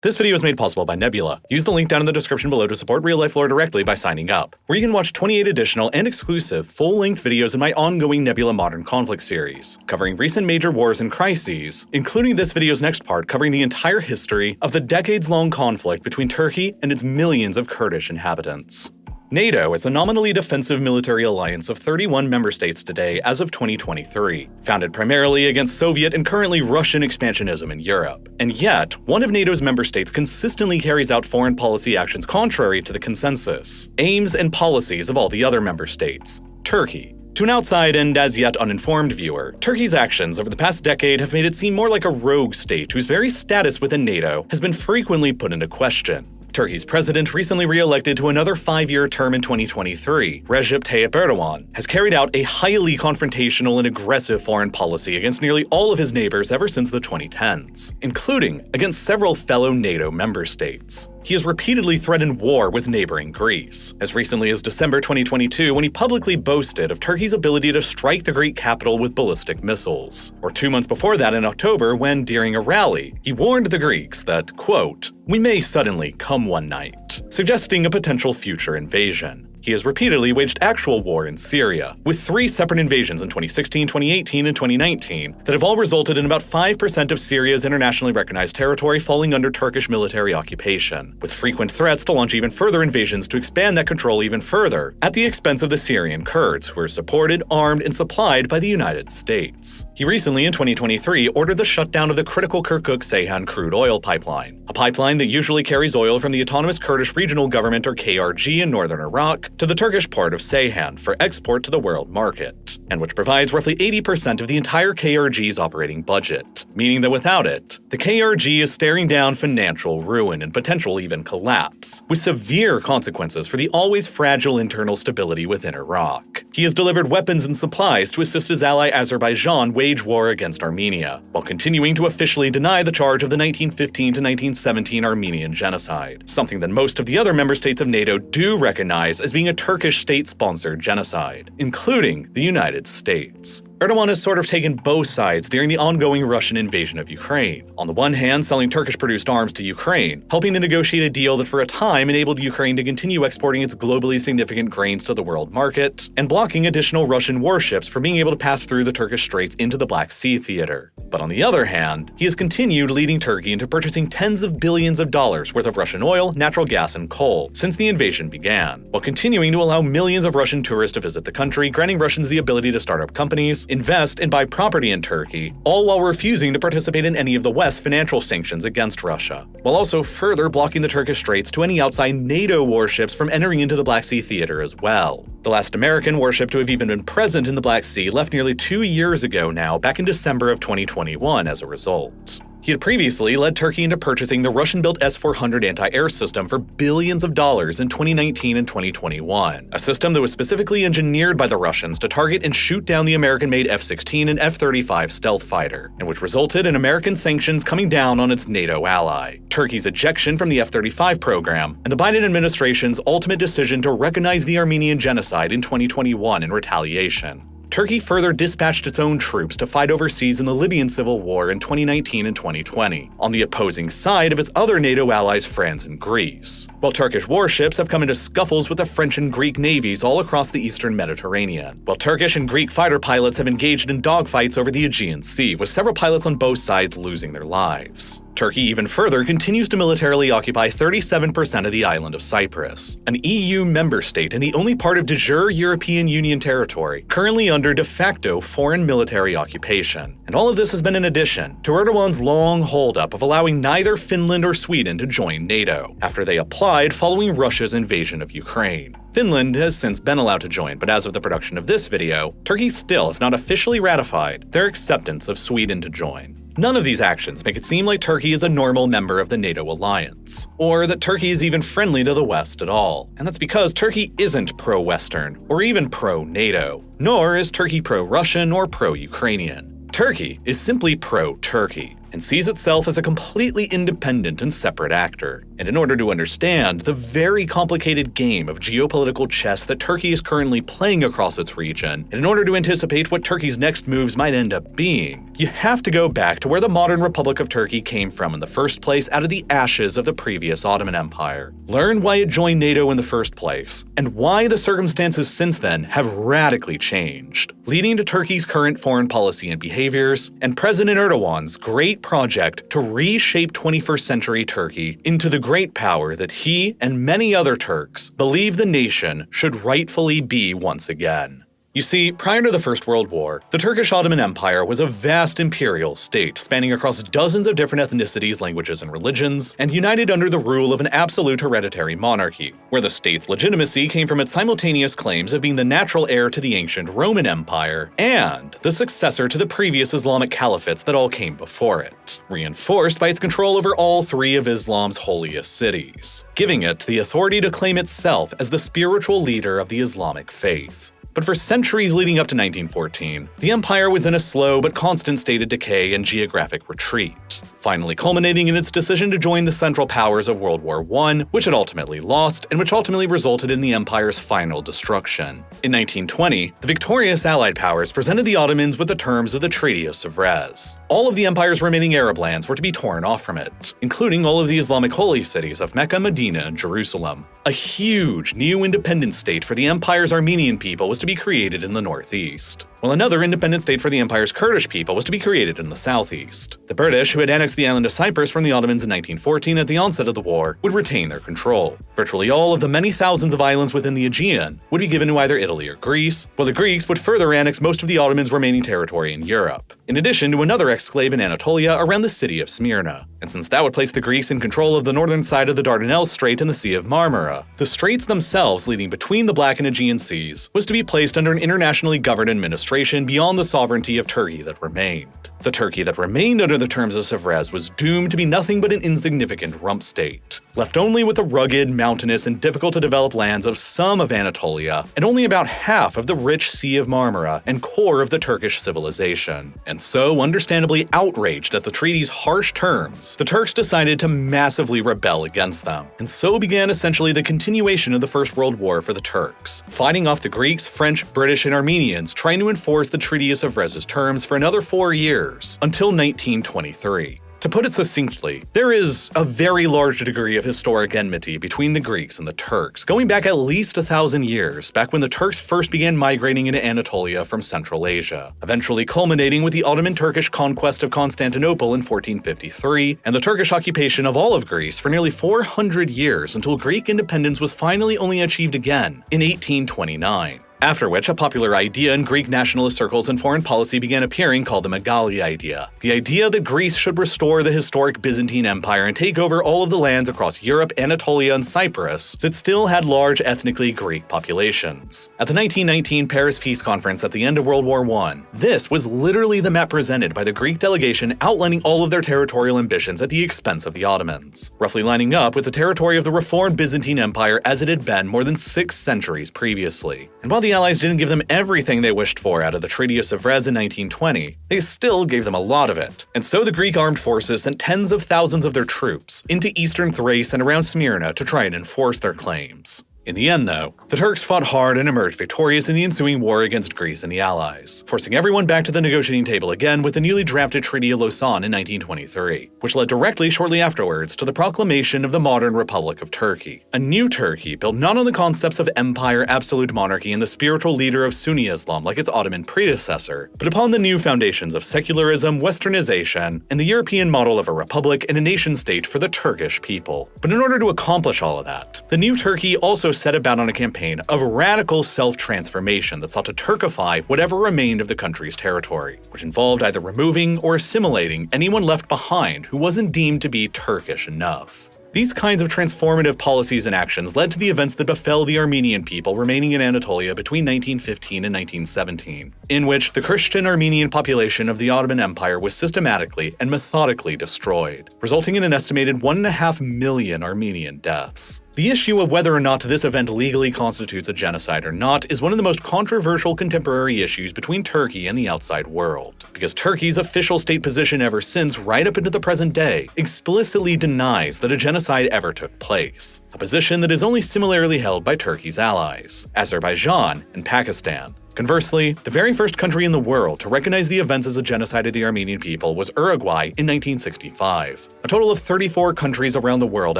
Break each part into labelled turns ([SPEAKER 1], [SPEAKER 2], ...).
[SPEAKER 1] This video is made possible by Nebula. Use the link down in the description below to support RealLifeLore directly by signing up, where you can watch 28 additional and exclusive full-length videos in my ongoing Nebula Modern Conflict series, covering recent major wars and crises, including this video's next part covering the entire history of the decades-long conflict between Turkey and its millions of Kurdish inhabitants. NATO is a nominally defensive military alliance of 31 member states today as of 2023, founded primarily against Soviet and currently Russian expansionism in Europe. And yet, one of NATO's member states consistently carries out foreign policy actions contrary to the consensus, aims, and policies of all the other member states: Turkey. To an outside and as yet uninformed viewer, Turkey's actions over the past decade have made it seem more like a rogue state whose very status within NATO has been frequently put into question. Turkey's president, recently re-elected to another 5-year term in 2023, Recep Tayyip Erdogan, has carried out a highly confrontational and aggressive foreign policy against nearly all of his neighbors ever since the 2010s, including against several fellow NATO member states. He has repeatedly threatened war with neighboring Greece, as recently as December 2022 when he publicly boasted of Turkey's ability to strike the Greek capital with ballistic missiles, or 2 months before that in October when, during a rally, he warned the Greeks that, quote, "We may suddenly come one night," suggesting a potential future invasion. He has repeatedly waged actual war in Syria, with 3 separate invasions in 2016, 2018, and 2019 that have all resulted in about 5% of Syria's internationally recognized territory falling under Turkish military occupation, with frequent threats to launch even further invasions to expand that control even further, at the expense of the Syrian Kurds, who are supported, armed, and supplied by the United States. He recently, in 2023, ordered the shutdown of the critical Kirkuk-Ceyhan crude oil pipeline, a pipeline that usually carries oil from the Autonomous Kurdish Regional Government, or KRG, in northern Iraq, to the Turkish port of Ceyhan for export to the world market, and which provides roughly 80% of the entire KRG's operating budget, meaning that without it, the KRG is staring down financial ruin and potential even collapse, with severe consequences for the always fragile internal stability within Iraq. He has delivered weapons and supplies to assist his ally Azerbaijan wage war against Armenia, while continuing to officially deny the charge of the 1915 to 1917 Armenian genocide, something that most of the other member states of NATO do recognize as being a Turkish state-sponsored genocide, including the United States. Erdogan has sort of taken both sides during the ongoing Russian invasion of Ukraine. On the one hand, selling Turkish-produced arms to Ukraine, helping to negotiate a deal that for a time enabled Ukraine to continue exporting its globally significant grains to the world market, and blocking additional Russian warships from being able to pass through the Turkish Straits into the Black Sea theater. But on the other hand, he has continued leading Turkey into purchasing tens of billions of dollars worth of Russian oil, natural gas, and coal since the invasion began, while continuing to allow millions of Russian tourists to visit the country, granting Russians the ability to start up companies, invest, and buy property in Turkey, all while refusing to participate in any of the West's financial sanctions against Russia, while also further blocking the Turkish Straits to any outside NATO warships from entering into the Black Sea theater as well. The last American warship to have even been present in the Black Sea left nearly 2 years ago now, back in December of 2021 as a result. He had previously led Turkey into purchasing the Russian-built S-400 anti-air system for billions of dollars in 2019 and 2021, a system that was specifically engineered by the Russians to target and shoot down the American-made F-16 and F-35 stealth fighter, and which resulted in American sanctions coming down on its NATO ally, Turkey's ejection from the F-35 program, and the Biden administration's ultimate decision to recognize the Armenian genocide in 2021 in retaliation. Turkey further dispatched its own troops to fight overseas in the Libyan civil war in 2019 and 2020, on the opposing side of its other NATO allies France and Greece, while Turkish warships have come into scuffles with the French and Greek navies all across the eastern Mediterranean, while Turkish and Greek fighter pilots have engaged in dogfights over the Aegean Sea, with several pilots on both sides losing their lives. Turkey even further continues to militarily occupy 37% of the island of Cyprus, an EU member state and the only part of de jure European Union territory currently under de facto foreign military occupation. And all of this has been in addition to Erdogan's long holdup of allowing neither Finland or Sweden to join NATO, after they applied following Russia's invasion of Ukraine. Finland has since been allowed to join, but as of the production of this video, Turkey still has not officially ratified their acceptance of Sweden to join. None of these actions make it seem like Turkey is a normal member of the NATO alliance, or that Turkey is even friendly to the West at all. And that's because Turkey isn't pro-Western, or even pro-NATO, nor is Turkey pro-Russian or pro-Ukrainian. Turkey is simply pro-Turkey. and sees itself as a completely independent and separate actor. And in order to understand the very complicated game of geopolitical chess that Turkey is currently playing across its region, and in order to anticipate what Turkey's next moves might end up being, you have to go back to where the modern Republic of Turkey came from in the first place out of the ashes of the previous Ottoman Empire. Learn why it joined NATO in the first place, and why the circumstances since then have radically changed, leading to Turkey's current foreign policy and behaviors, and President Erdogan's great project to reshape 21st century Turkey into the great power that he and many other Turks believe the nation should rightfully be once again. You see, prior to the First World War, the Turkish Ottoman Empire was a vast imperial state spanning across dozens of different ethnicities, languages, and religions, and united under the rule of an absolute hereditary monarchy, where the state's legitimacy came from its simultaneous claims of being the natural heir to the ancient Roman Empire and the successor to the previous Islamic caliphates that all came before it, reinforced by its control over all three of Islam's holiest cities, giving it the authority to claim itself as the spiritual leader of the Islamic faith. But for centuries leading up to 1914, the empire was in a slow but constant state of decay and geographic retreat, finally culminating in its decision to join the Central Powers of World War I, which it ultimately lost, and which ultimately resulted in the empire's final destruction. In 1920, the victorious Allied powers presented the Ottomans with the terms of the Treaty of Sèvres. All of the empire's remaining Arab lands were to be torn off from it, including all of the Islamic holy cities of Mecca, Medina, and Jerusalem. A huge new independent state for the empire's Armenian people was to be created in the northeast, while another independent state for the empire's Kurdish people was to be created in the southeast. The British, who had annexed the island of Cyprus from the Ottomans in 1914 at the onset of the war, would retain their control. Virtually all of the many thousands of islands within the Aegean would be given to either Italy or Greece, while the Greeks would further annex most of the Ottomans' remaining territory in Europe, in addition to another exclave in Anatolia around the city of Smyrna. And since that would place the Greeks in control of the northern side of the Dardanelles Strait and the Sea of Marmara, the straits themselves leading between the Black and Aegean Seas was to be placed under an internationally governed administration beyond the sovereignty of Turkey that remained. The Turkey that remained under the terms of Sèvres was doomed to be nothing but an insignificant rump state, left only with the rugged, mountainous, and difficult-to-develop lands of some of Anatolia, and only about half of the rich Sea of Marmara and core of the Turkish civilization. And so, understandably outraged at the treaty's harsh terms, the Turks decided to massively rebel against them. And so began essentially the continuation of the First World War for the Turks, fighting off the Greeks, French, British, and Armenians trying to enforce the Treaty of Sèvres' terms for another 4 years, until 1923. To put it succinctly, there is a very large degree of historic enmity between the Greeks and the Turks, going back at least 1,000 years, back when the Turks first began migrating into Anatolia from Central Asia, eventually culminating with the Ottoman-Turkish conquest of Constantinople in 1453, and the Turkish occupation of all of Greece for nearly 400 years until Greek independence was finally only achieved again in 1829. After which, a popular idea in Greek nationalist circles and foreign policy began appearing called the Megali idea. The idea that Greece should restore the historic Byzantine Empire and take over all of the lands across Europe, Anatolia, and Cyprus that still had large ethnically Greek populations. At the 1919 Paris Peace Conference at the end of World War I, this was literally the map presented by the Greek delegation outlining all of their territorial ambitions at the expense of the Ottomans, roughly lining up with the territory of the reformed Byzantine Empire as it had been more than 6 centuries previously. And while the Allies didn't give them everything they wished for out of the Treaty of Sèvres in 1920, they still gave them a lot of it. And so the Greek armed forces sent tens of thousands of their troops into eastern Thrace and around Smyrna to try and enforce their claims. In the end, though, the Turks fought hard and emerged victorious in the ensuing war against Greece and the Allies, forcing everyone back to the negotiating table again with the newly drafted Treaty of Lausanne in 1923, which led directly shortly afterwards to the proclamation of the modern Republic of Turkey, a new Turkey built not on the concepts of empire, absolute monarchy, and the spiritual leader of Sunni Islam like its Ottoman predecessor, but upon the new foundations of secularism, westernization, and the European model of a republic and a nation-state for the Turkish people. But in order to accomplish all of that, the new Turkey also set about on a campaign of radical self-transformation that sought to Turkify whatever remained of the country's territory, which involved either removing or assimilating anyone left behind who wasn't deemed to be Turkish enough. These kinds of transformative policies and actions led to the events that befell the Armenian people remaining in Anatolia between 1915 and 1917, in which the Christian Armenian population of the Ottoman Empire was systematically and methodically destroyed, resulting in an estimated 1.5 million Armenian deaths. The issue of whether or not this event legally constitutes a genocide or not is one of the most controversial contemporary issues between Turkey and the outside world, because Turkey's official state position ever since, right up into the present day, explicitly denies that a genocide ever took place, a position that is only similarly held by Turkey's allies, Azerbaijan and Pakistan. Conversely, the very first country in the world to recognize the events as a genocide of the Armenian people was Uruguay in 1965. A total of 34 countries around the world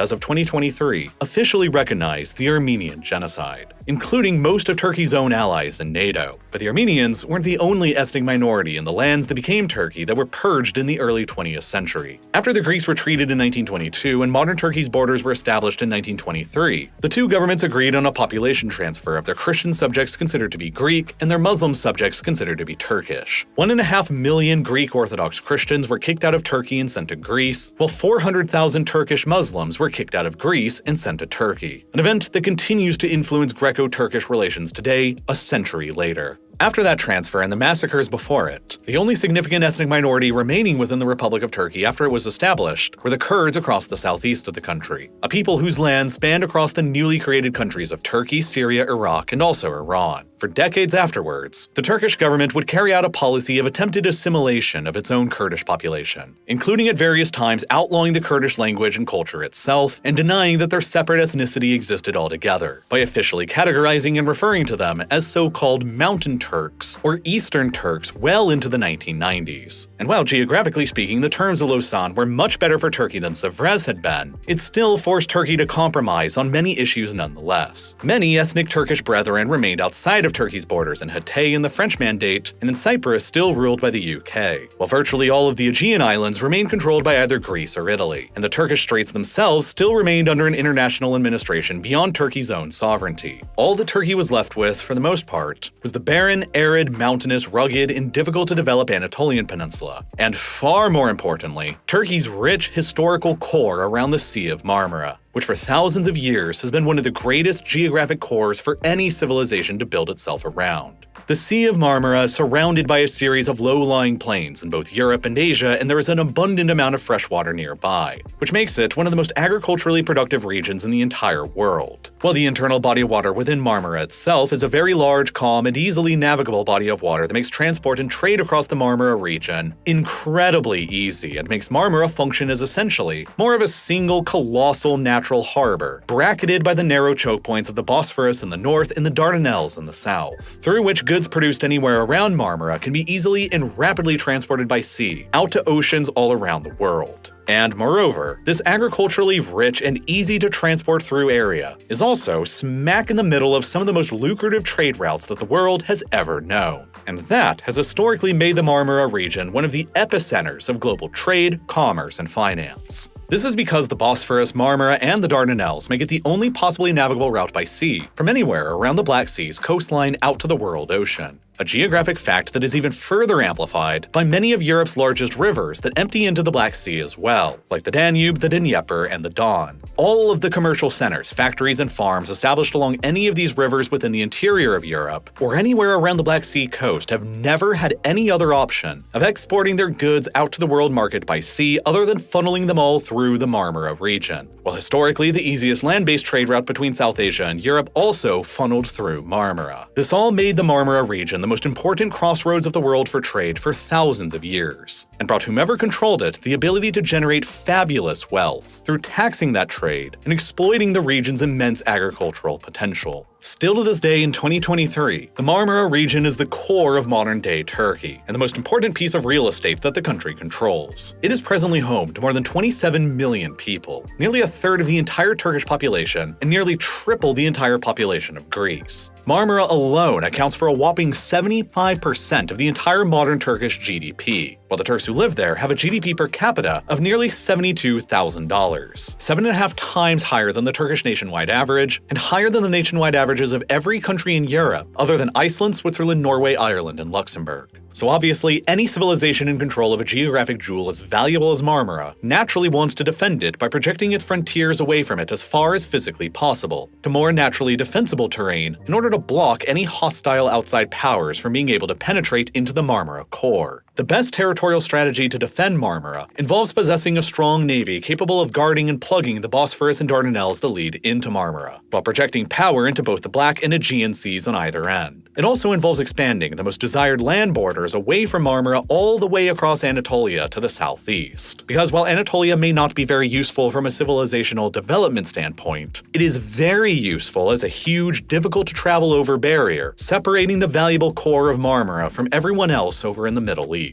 [SPEAKER 1] as of 2023 officially recognized the Armenian genocide, including most of Turkey's own allies in NATO. But the Armenians weren't the only ethnic minority in the lands that became Turkey that were purged in the early 20th century. After the Greeks retreated in 1922 and modern Turkey's borders were established in 1923, the two governments agreed on a population transfer of their Christian subjects considered to be Greek and their Muslim subjects considered to be Turkish. 1.5 million Greek Orthodox Christians were kicked out of Turkey and sent to Greece, while 400,000 Turkish Muslims were kicked out of Greece and sent to Turkey, an event that continues to influence Greco-Turkish relations today, a century later. After that transfer and the massacres before it, the only significant ethnic minority remaining within the Republic of Turkey after it was established were the Kurds across the southeast of the country, a people whose land spanned across the newly created countries of Turkey, Syria, Iraq, and also Iran. For decades afterwards, the Turkish government would carry out a policy of attempted assimilation of its own Kurdish population, including at various times outlawing the Kurdish language and culture itself and denying that their separate ethnicity existed altogether, by officially categorizing and referring to them as so-called Mountain Turks or Eastern Turks well into the 1990s. And while geographically speaking the terms of Lausanne were much better for Turkey than Sèvres had been, it still forced Turkey to compromise on many issues nonetheless. Many ethnic Turkish brethren remained outside of Turkey's borders in Hatay in the French Mandate and in Cyprus still ruled by the UK, while virtually all of the Aegean Islands remained controlled by either Greece or Italy, and the Turkish Straits themselves still remained under an international administration beyond Turkey's own sovereignty. All that Turkey was left with, for the most part, was the barren, arid, mountainous, rugged, and difficult-to-develop Anatolian Peninsula, and far more importantly, Turkey's rich historical core around the Sea of Marmara, which for thousands of years has been one of the greatest geographic cores for any civilization to build itself around. The Sea of Marmara is surrounded by a series of low-lying plains in both Europe and Asia, and there is an abundant amount of fresh water nearby, which makes it one of the most agriculturally productive regions in the entire world. While the internal body of water within Marmara itself is a very large, calm, and easily navigable body of water that makes transport and trade across the Marmara region incredibly easy and makes Marmara function as essentially more of a single colossal natural harbor, bracketed by the narrow choke points of the Bosphorus in the north and the Dardanelles in the south, through which goods produced anywhere around Marmara can be easily and rapidly transported by sea out to oceans all around the world. And moreover, this agriculturally rich and easy to transport through area is also smack in the middle of some of the most lucrative trade routes that the world has ever known. And that has historically made the Marmara region one of the epicenters of global trade, commerce, and finance. This is because the Bosphorus, Marmara, and the Dardanelles make it the only possibly navigable route by sea from anywhere around the Black Sea's coastline out to the world ocean. A geographic fact that is even further amplified by many of Europe's largest rivers that empty into the Black Sea as well, like the Danube, the Dnieper, and the Don. All of the commercial centers, factories, and farms established along any of these rivers within the interior of Europe, or anywhere around the Black Sea coast, have never had any other option of exporting their goods out to the world market by sea other than funneling them all through the Marmara region. While historically the easiest land-based trade route between South Asia and Europe also funneled through Marmara. This all made the Marmara region the most important crossroads of the world for trade for thousands of years, and brought whomever controlled it the ability to generate fabulous wealth through taxing that trade and exploiting the region's immense agricultural potential. Still to this day in 2023, the Marmara region is the core of modern-day Turkey, and the most important piece of real estate that the country controls. It is presently home to more than 27 million people, nearly a third of the entire Turkish population, and nearly triple the entire population of Greece. Marmara alone accounts for a whopping 75% of the entire modern Turkish GDP, while the Turks who live there have a GDP per capita of nearly $72,000, 7.5 times higher than the Turkish nationwide average, and higher than the nationwide averages of every country in Europe other than Iceland, Switzerland, Norway, Ireland, and Luxembourg. So obviously, any civilization in control of a geographic jewel as valuable as Marmara naturally wants to defend it by projecting its frontiers away from it as far as physically possible, to more naturally defensible terrain in order to block any hostile outside powers from being able to penetrate into the Marmara core. the best territorial strategy to defend Marmara involves possessing a strong navy capable of guarding and plugging the Bosphorus and Dardanelles that lead into Marmara, while projecting power into both the Black and Aegean seas on either end. It also involves expanding the most desired land borders away from Marmara all the way across Anatolia to the southeast. Because while Anatolia may not be very useful from a civilizational development standpoint, it is very useful as a huge, difficult-to-travel over barrier, separating the valuable core of Marmara from everyone else over in the Middle East.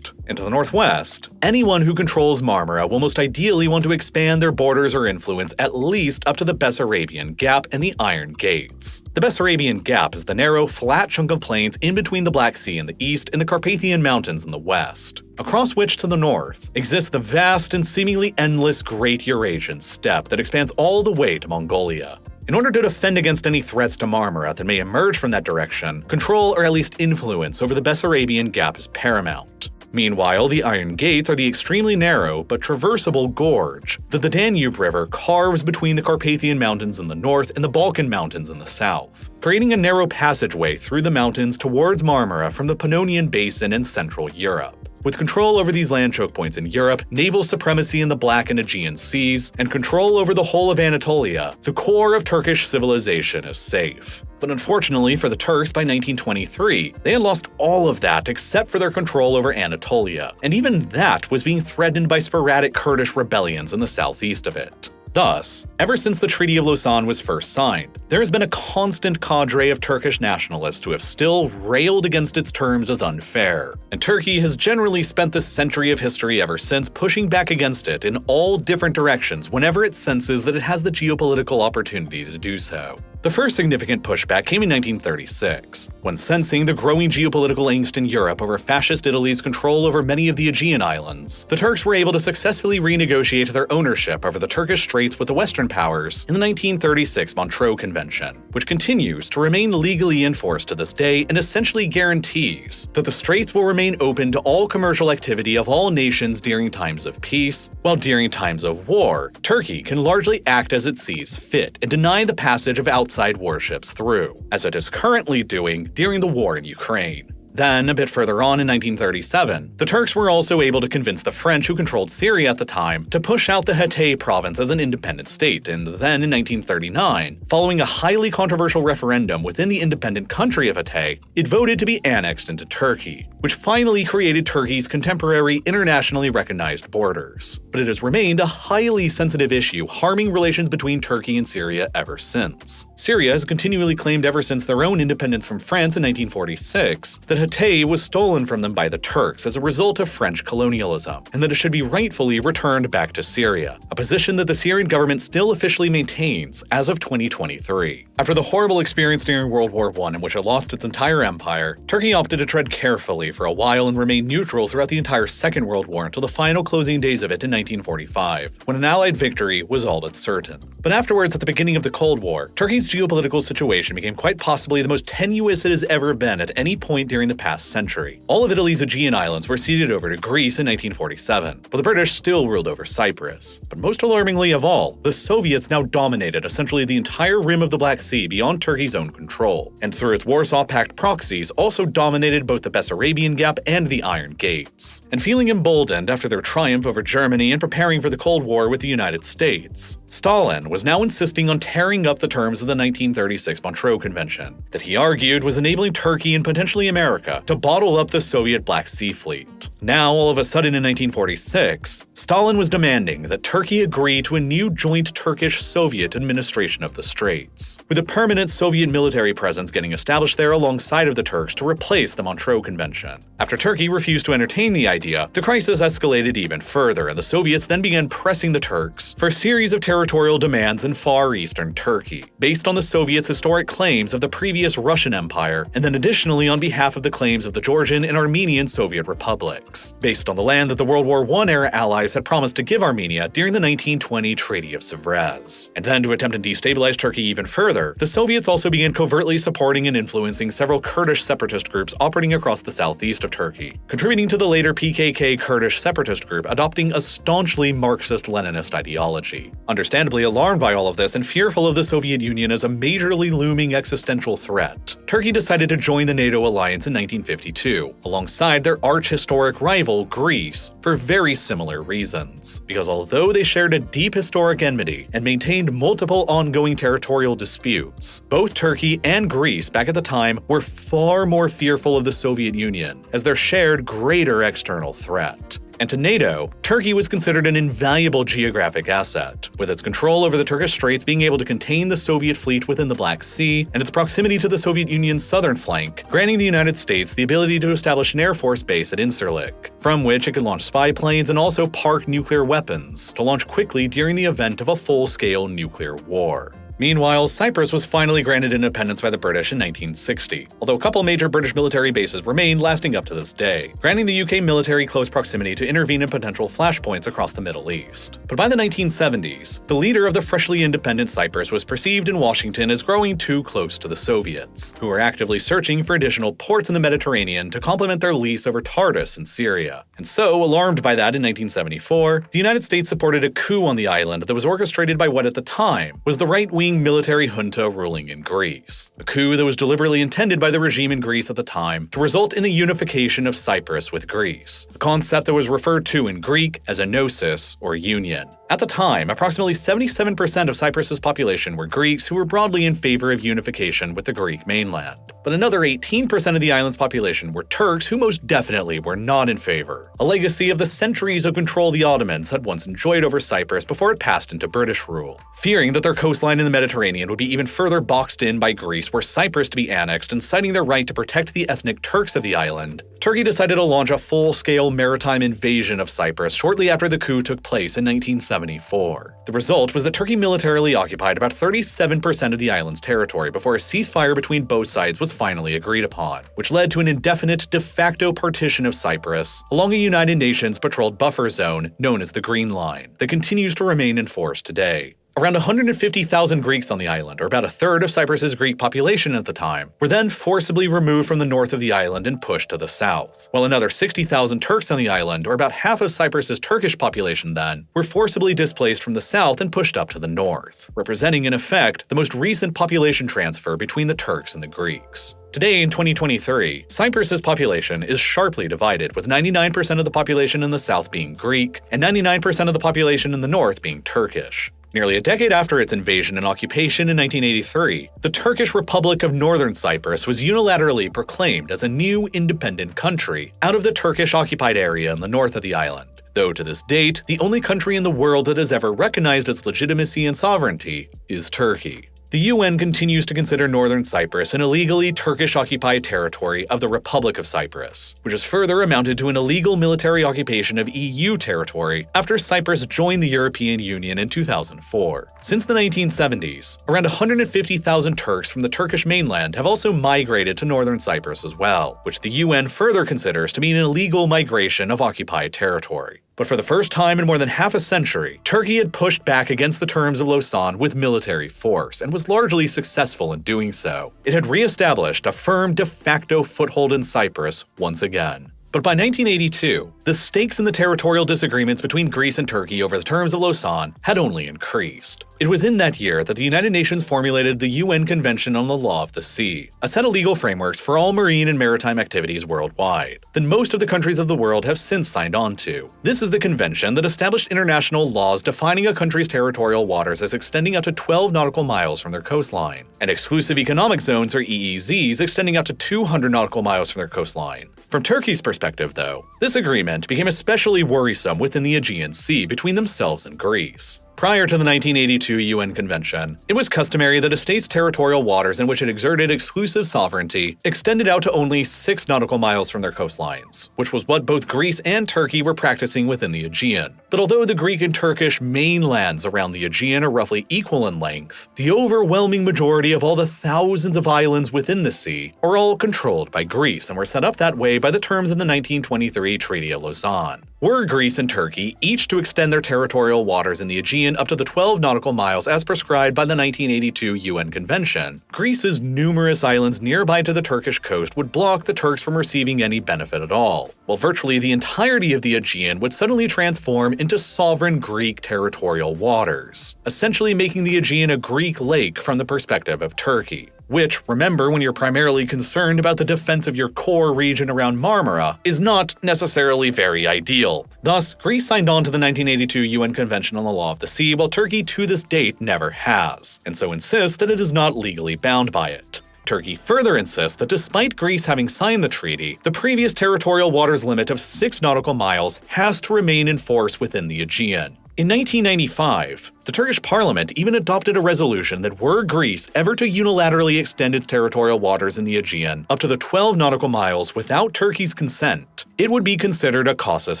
[SPEAKER 1] And to the northwest, anyone who controls Marmara will most ideally want to expand their borders or influence at least up to the Bessarabian Gap and the Iron Gates. The Bessarabian Gap is the narrow, flat chunk of plains in between the Black Sea in the east and the Carpathian Mountains in the west, across which to the north exists the vast and seemingly endless Great Eurasian Steppe that expands all the way to Mongolia. In order to defend against any threats to Marmara that may emerge from that direction, control or at least influence over the Bessarabian Gap is paramount. Meanwhile, the Iron Gates are the extremely narrow but traversable gorge that the Danube River carves between the Carpathian Mountains in the north and the Balkan Mountains in the south, creating a narrow passageway through the mountains towards Marmara from the Pannonian Basin and Central Europe. With control over these land choke points in Europe, naval supremacy in the Black and Aegean seas, and control over the whole of Anatolia, the core of Turkish civilization is safe. But unfortunately for the Turks, by 1923, they had lost all of that except for their control over Anatolia, and even that was being threatened by sporadic Kurdish rebellions in the southeast of it. Thus, ever since the Treaty of Lausanne was first signed, there has been a constant cadre of Turkish nationalists who have still railed against its terms as unfair, and Turkey has generally spent this century of history ever since pushing back against it in all different directions whenever it senses that it has the geopolitical opportunity to do so. The first significant pushback came in 1936, when sensing the growing geopolitical angst in Europe over fascist Italy's control over many of the Aegean islands, the Turks were able to successfully renegotiate their ownership over the Turkish Straits with the Western powers in the 1936 Montreux Convention, which continues to remain legally in force to this day and essentially guarantees that the Straits will remain open to all commercial activity of all nations during times of peace, while during times of war, Turkey can largely act as it sees fit and deny the passage of outside warships through, as it is currently doing during the war in Ukraine. Then, a bit further on in 1937, the Turks were also able to convince the French who controlled Syria at the time to push out the Hatay province as an independent state, and then in 1939, following a highly controversial referendum within the independent country of Hatay, it voted to be annexed into Turkey, which finally created Turkey's contemporary internationally recognized borders. But it has remained a highly sensitive issue, harming relations between Turkey and Syria ever since. Syria has continually claimed ever since their own independence from France in 1946 that Hatay was stolen from them by the Turks as a result of French colonialism, and that it should be rightfully returned back to Syria, a position that the Syrian government still officially maintains as of 2023. After the horrible experience during World War I in which it lost its entire empire, Turkey opted to tread carefully for a while and remain neutral throughout the entire Second World War until the final closing days of it in 1945, when an Allied victory was all but certain. But afterwards, at the beginning of the Cold War, Turkey's geopolitical situation became quite possibly the most tenuous it has ever been at any point during the past century. All of Italy's Aegean islands were ceded over to Greece in 1947, but the British still ruled over Cyprus. But most alarmingly of all, the Soviets now dominated essentially the entire rim of the Black Sea beyond Turkey's own control, and through its Warsaw Pact proxies also dominated both the Bessarabian Gap and the Iron Gates. And feeling emboldened after their triumph over Germany and preparing for the Cold War with the United States, Stalin was now insisting on tearing up the terms of the 1936 Montreux Convention, that he argued was enabling Turkey and potentially America to bottle up the Soviet Black Sea Fleet. Now, all of a sudden in 1946, Stalin was demanding that Turkey agree to a new joint Turkish-Soviet administration of the Straits, with a permanent Soviet military presence getting established there alongside of the Turks to replace the Montreux Convention. After Turkey refused to entertain the idea, the crisis escalated even further, and the Soviets then began pressing the Turks for a series of territorial demands in far eastern Turkey, based on the Soviets' historic claims of the previous Russian Empire, and then additionally on behalf of the claims of the Georgian and Armenian Soviet republics, based on the land that the World War I-era allies had promised to give Armenia during the 1920 Treaty of Sèvres. And then to attempt to destabilize Turkey even further, the Soviets also began covertly supporting and influencing several Kurdish separatist groups operating across the southeast of Turkey, contributing to the later PKK Kurdish separatist group adopting a staunchly Marxist-Leninist ideology. Understandably alarmed by all of this and fearful of the Soviet Union as a majorly looming existential threat, Turkey decided to join the NATO alliance in 1952, alongside their arch-historic rival, Greece, for very similar reasons. Because although they shared a deep historic enmity and maintained multiple ongoing territorial disputes, both Turkey and Greece back at the time were far more fearful of the Soviet Union as their shared greater external threat. And to NATO, Turkey was considered an invaluable geographic asset, with its control over the Turkish Straits being able to contain the Soviet fleet within the Black Sea, and its proximity to the Soviet Union's southern flank, granting the United States the ability to establish an Air Force base at Incirlik, from which it could launch spy planes and also park nuclear weapons to launch quickly during the event of a full-scale nuclear war. Meanwhile, Cyprus was finally granted independence by the British in 1960, although a couple major British military bases remained lasting up to this day, granting the UK military close proximity to intervene in potential flashpoints across the Middle East. But by the 1970s, the leader of the freshly independent Cyprus was perceived in Washington as growing too close to the Soviets, who were actively searching for additional ports in the Mediterranean to complement their lease over Tartus in Syria. And so, alarmed by that in 1974, the United States supported a coup on the island that was orchestrated by what at the time was the right-wing military junta ruling in Greece. A coup that was deliberately intended by the regime in Greece at the time to result in the unification of Cyprus with Greece, a concept that was referred to in Greek as enosis, or union. At the time, approximately 77% of Cyprus's population were Greeks who were broadly in favor of unification with the Greek mainland. But another 18% of the island's population were Turks who most definitely were not in favor, a legacy of the centuries of control the Ottomans had once enjoyed over Cyprus before it passed into British rule. Fearing that their coastline in the Mediterranean would be even further boxed in by Greece were Cyprus to be annexed, and citing their right to protect the ethnic Turks of the island, Turkey decided to launch a full-scale maritime invasion of Cyprus shortly after the coup took place in 1974. The result was that Turkey militarily occupied about 37% of the island's territory before a ceasefire between both sides was finally agreed upon, which led to an indefinite de facto partition of Cyprus along a United Nations patrolled buffer zone known as the Green Line that continues to remain in force today. Around 150,000 Greeks on the island, or about a third of Cyprus's Greek population at the time, were then forcibly removed from the north of the island and pushed to the south, while another 60,000 Turks on the island, or about half of Cyprus's Turkish population then, were forcibly displaced from the south and pushed up to the north, representing in effect the most recent population transfer between the Turks and the Greeks. Today, in 2023, Cyprus's population is sharply divided, with 99% of the population in the south being Greek, and 99% of the population in the north being Turkish. Nearly a decade after its invasion and occupation in 1983, the Turkish Republic of Northern Cyprus was unilaterally proclaimed as a new independent country out of the Turkish-occupied area in the north of the island, though to this date, the only country in the world that has ever recognized its legitimacy and sovereignty is Turkey. The UN continues to consider Northern Cyprus an illegally Turkish-occupied territory of the Republic of Cyprus, which has further amounted to an illegal military occupation of EU territory after Cyprus joined the European Union in 2004. Since the 1970s, around 150,000 Turks from the Turkish mainland have also migrated to Northern Cyprus as well, which the UN further considers to be an illegal migration of occupied territory. But for the first time in more than half a century, Turkey had pushed back against the terms of Lausanne with military force, and was largely successful in doing so. It had re-established a firm de facto foothold in Cyprus once again. But by 1982, the stakes in the territorial disagreements between Greece and Turkey over the terms of Lausanne had only increased. It was in that year that the United Nations formulated the UN Convention on the Law of the Sea, a set of legal frameworks for all marine and maritime activities worldwide, that most of the countries of the world have since signed on to. This is the convention that established international laws defining a country's territorial waters as extending up to 12 nautical miles from their coastline, and exclusive economic zones, or EEZs, extending up to 200 nautical miles from their coastline. From Turkey's perspective, though, this agreement became especially worrisome within the Aegean Sea between themselves and Greece. Prior to the 1982 UN Convention, it was customary that a state's territorial waters in which it exerted exclusive sovereignty extended out to only 6 nautical miles from their coastlines, which was what both Greece and Turkey were practicing within the Aegean. But although the Greek and Turkish mainlands around the Aegean are roughly equal in length, the overwhelming majority of all the thousands of islands within the sea are all controlled by Greece and were set up that way by the terms of the 1923 Treaty of Lausanne. Were Greece and Turkey each to extend their territorial waters in the Aegean up to the 12 nautical miles as prescribed by the 1982 UN Convention, Greece's numerous islands nearby to the Turkish coast would block the Turks from receiving any benefit at all, while virtually the entirety of the Aegean would suddenly transform into sovereign Greek territorial waters, essentially making the Aegean a Greek lake from the perspective of Turkey. which, remember when you're primarily concerned about the defense of your core region around Marmara, is not necessarily very ideal. Thus, Greece signed on to the 1982 UN Convention on the Law of the Sea, while Turkey to this date never has, and so insists that it is not legally bound by it. Turkey further insists that despite Greece having signed the treaty, the previous territorial waters limit of 6 nautical miles has to remain in force within the Aegean. In 1995, the Turkish parliament even adopted a resolution that were Greece ever to unilaterally extend its territorial waters in the Aegean up to the 12 nautical miles without Turkey's consent, it would be considered a casus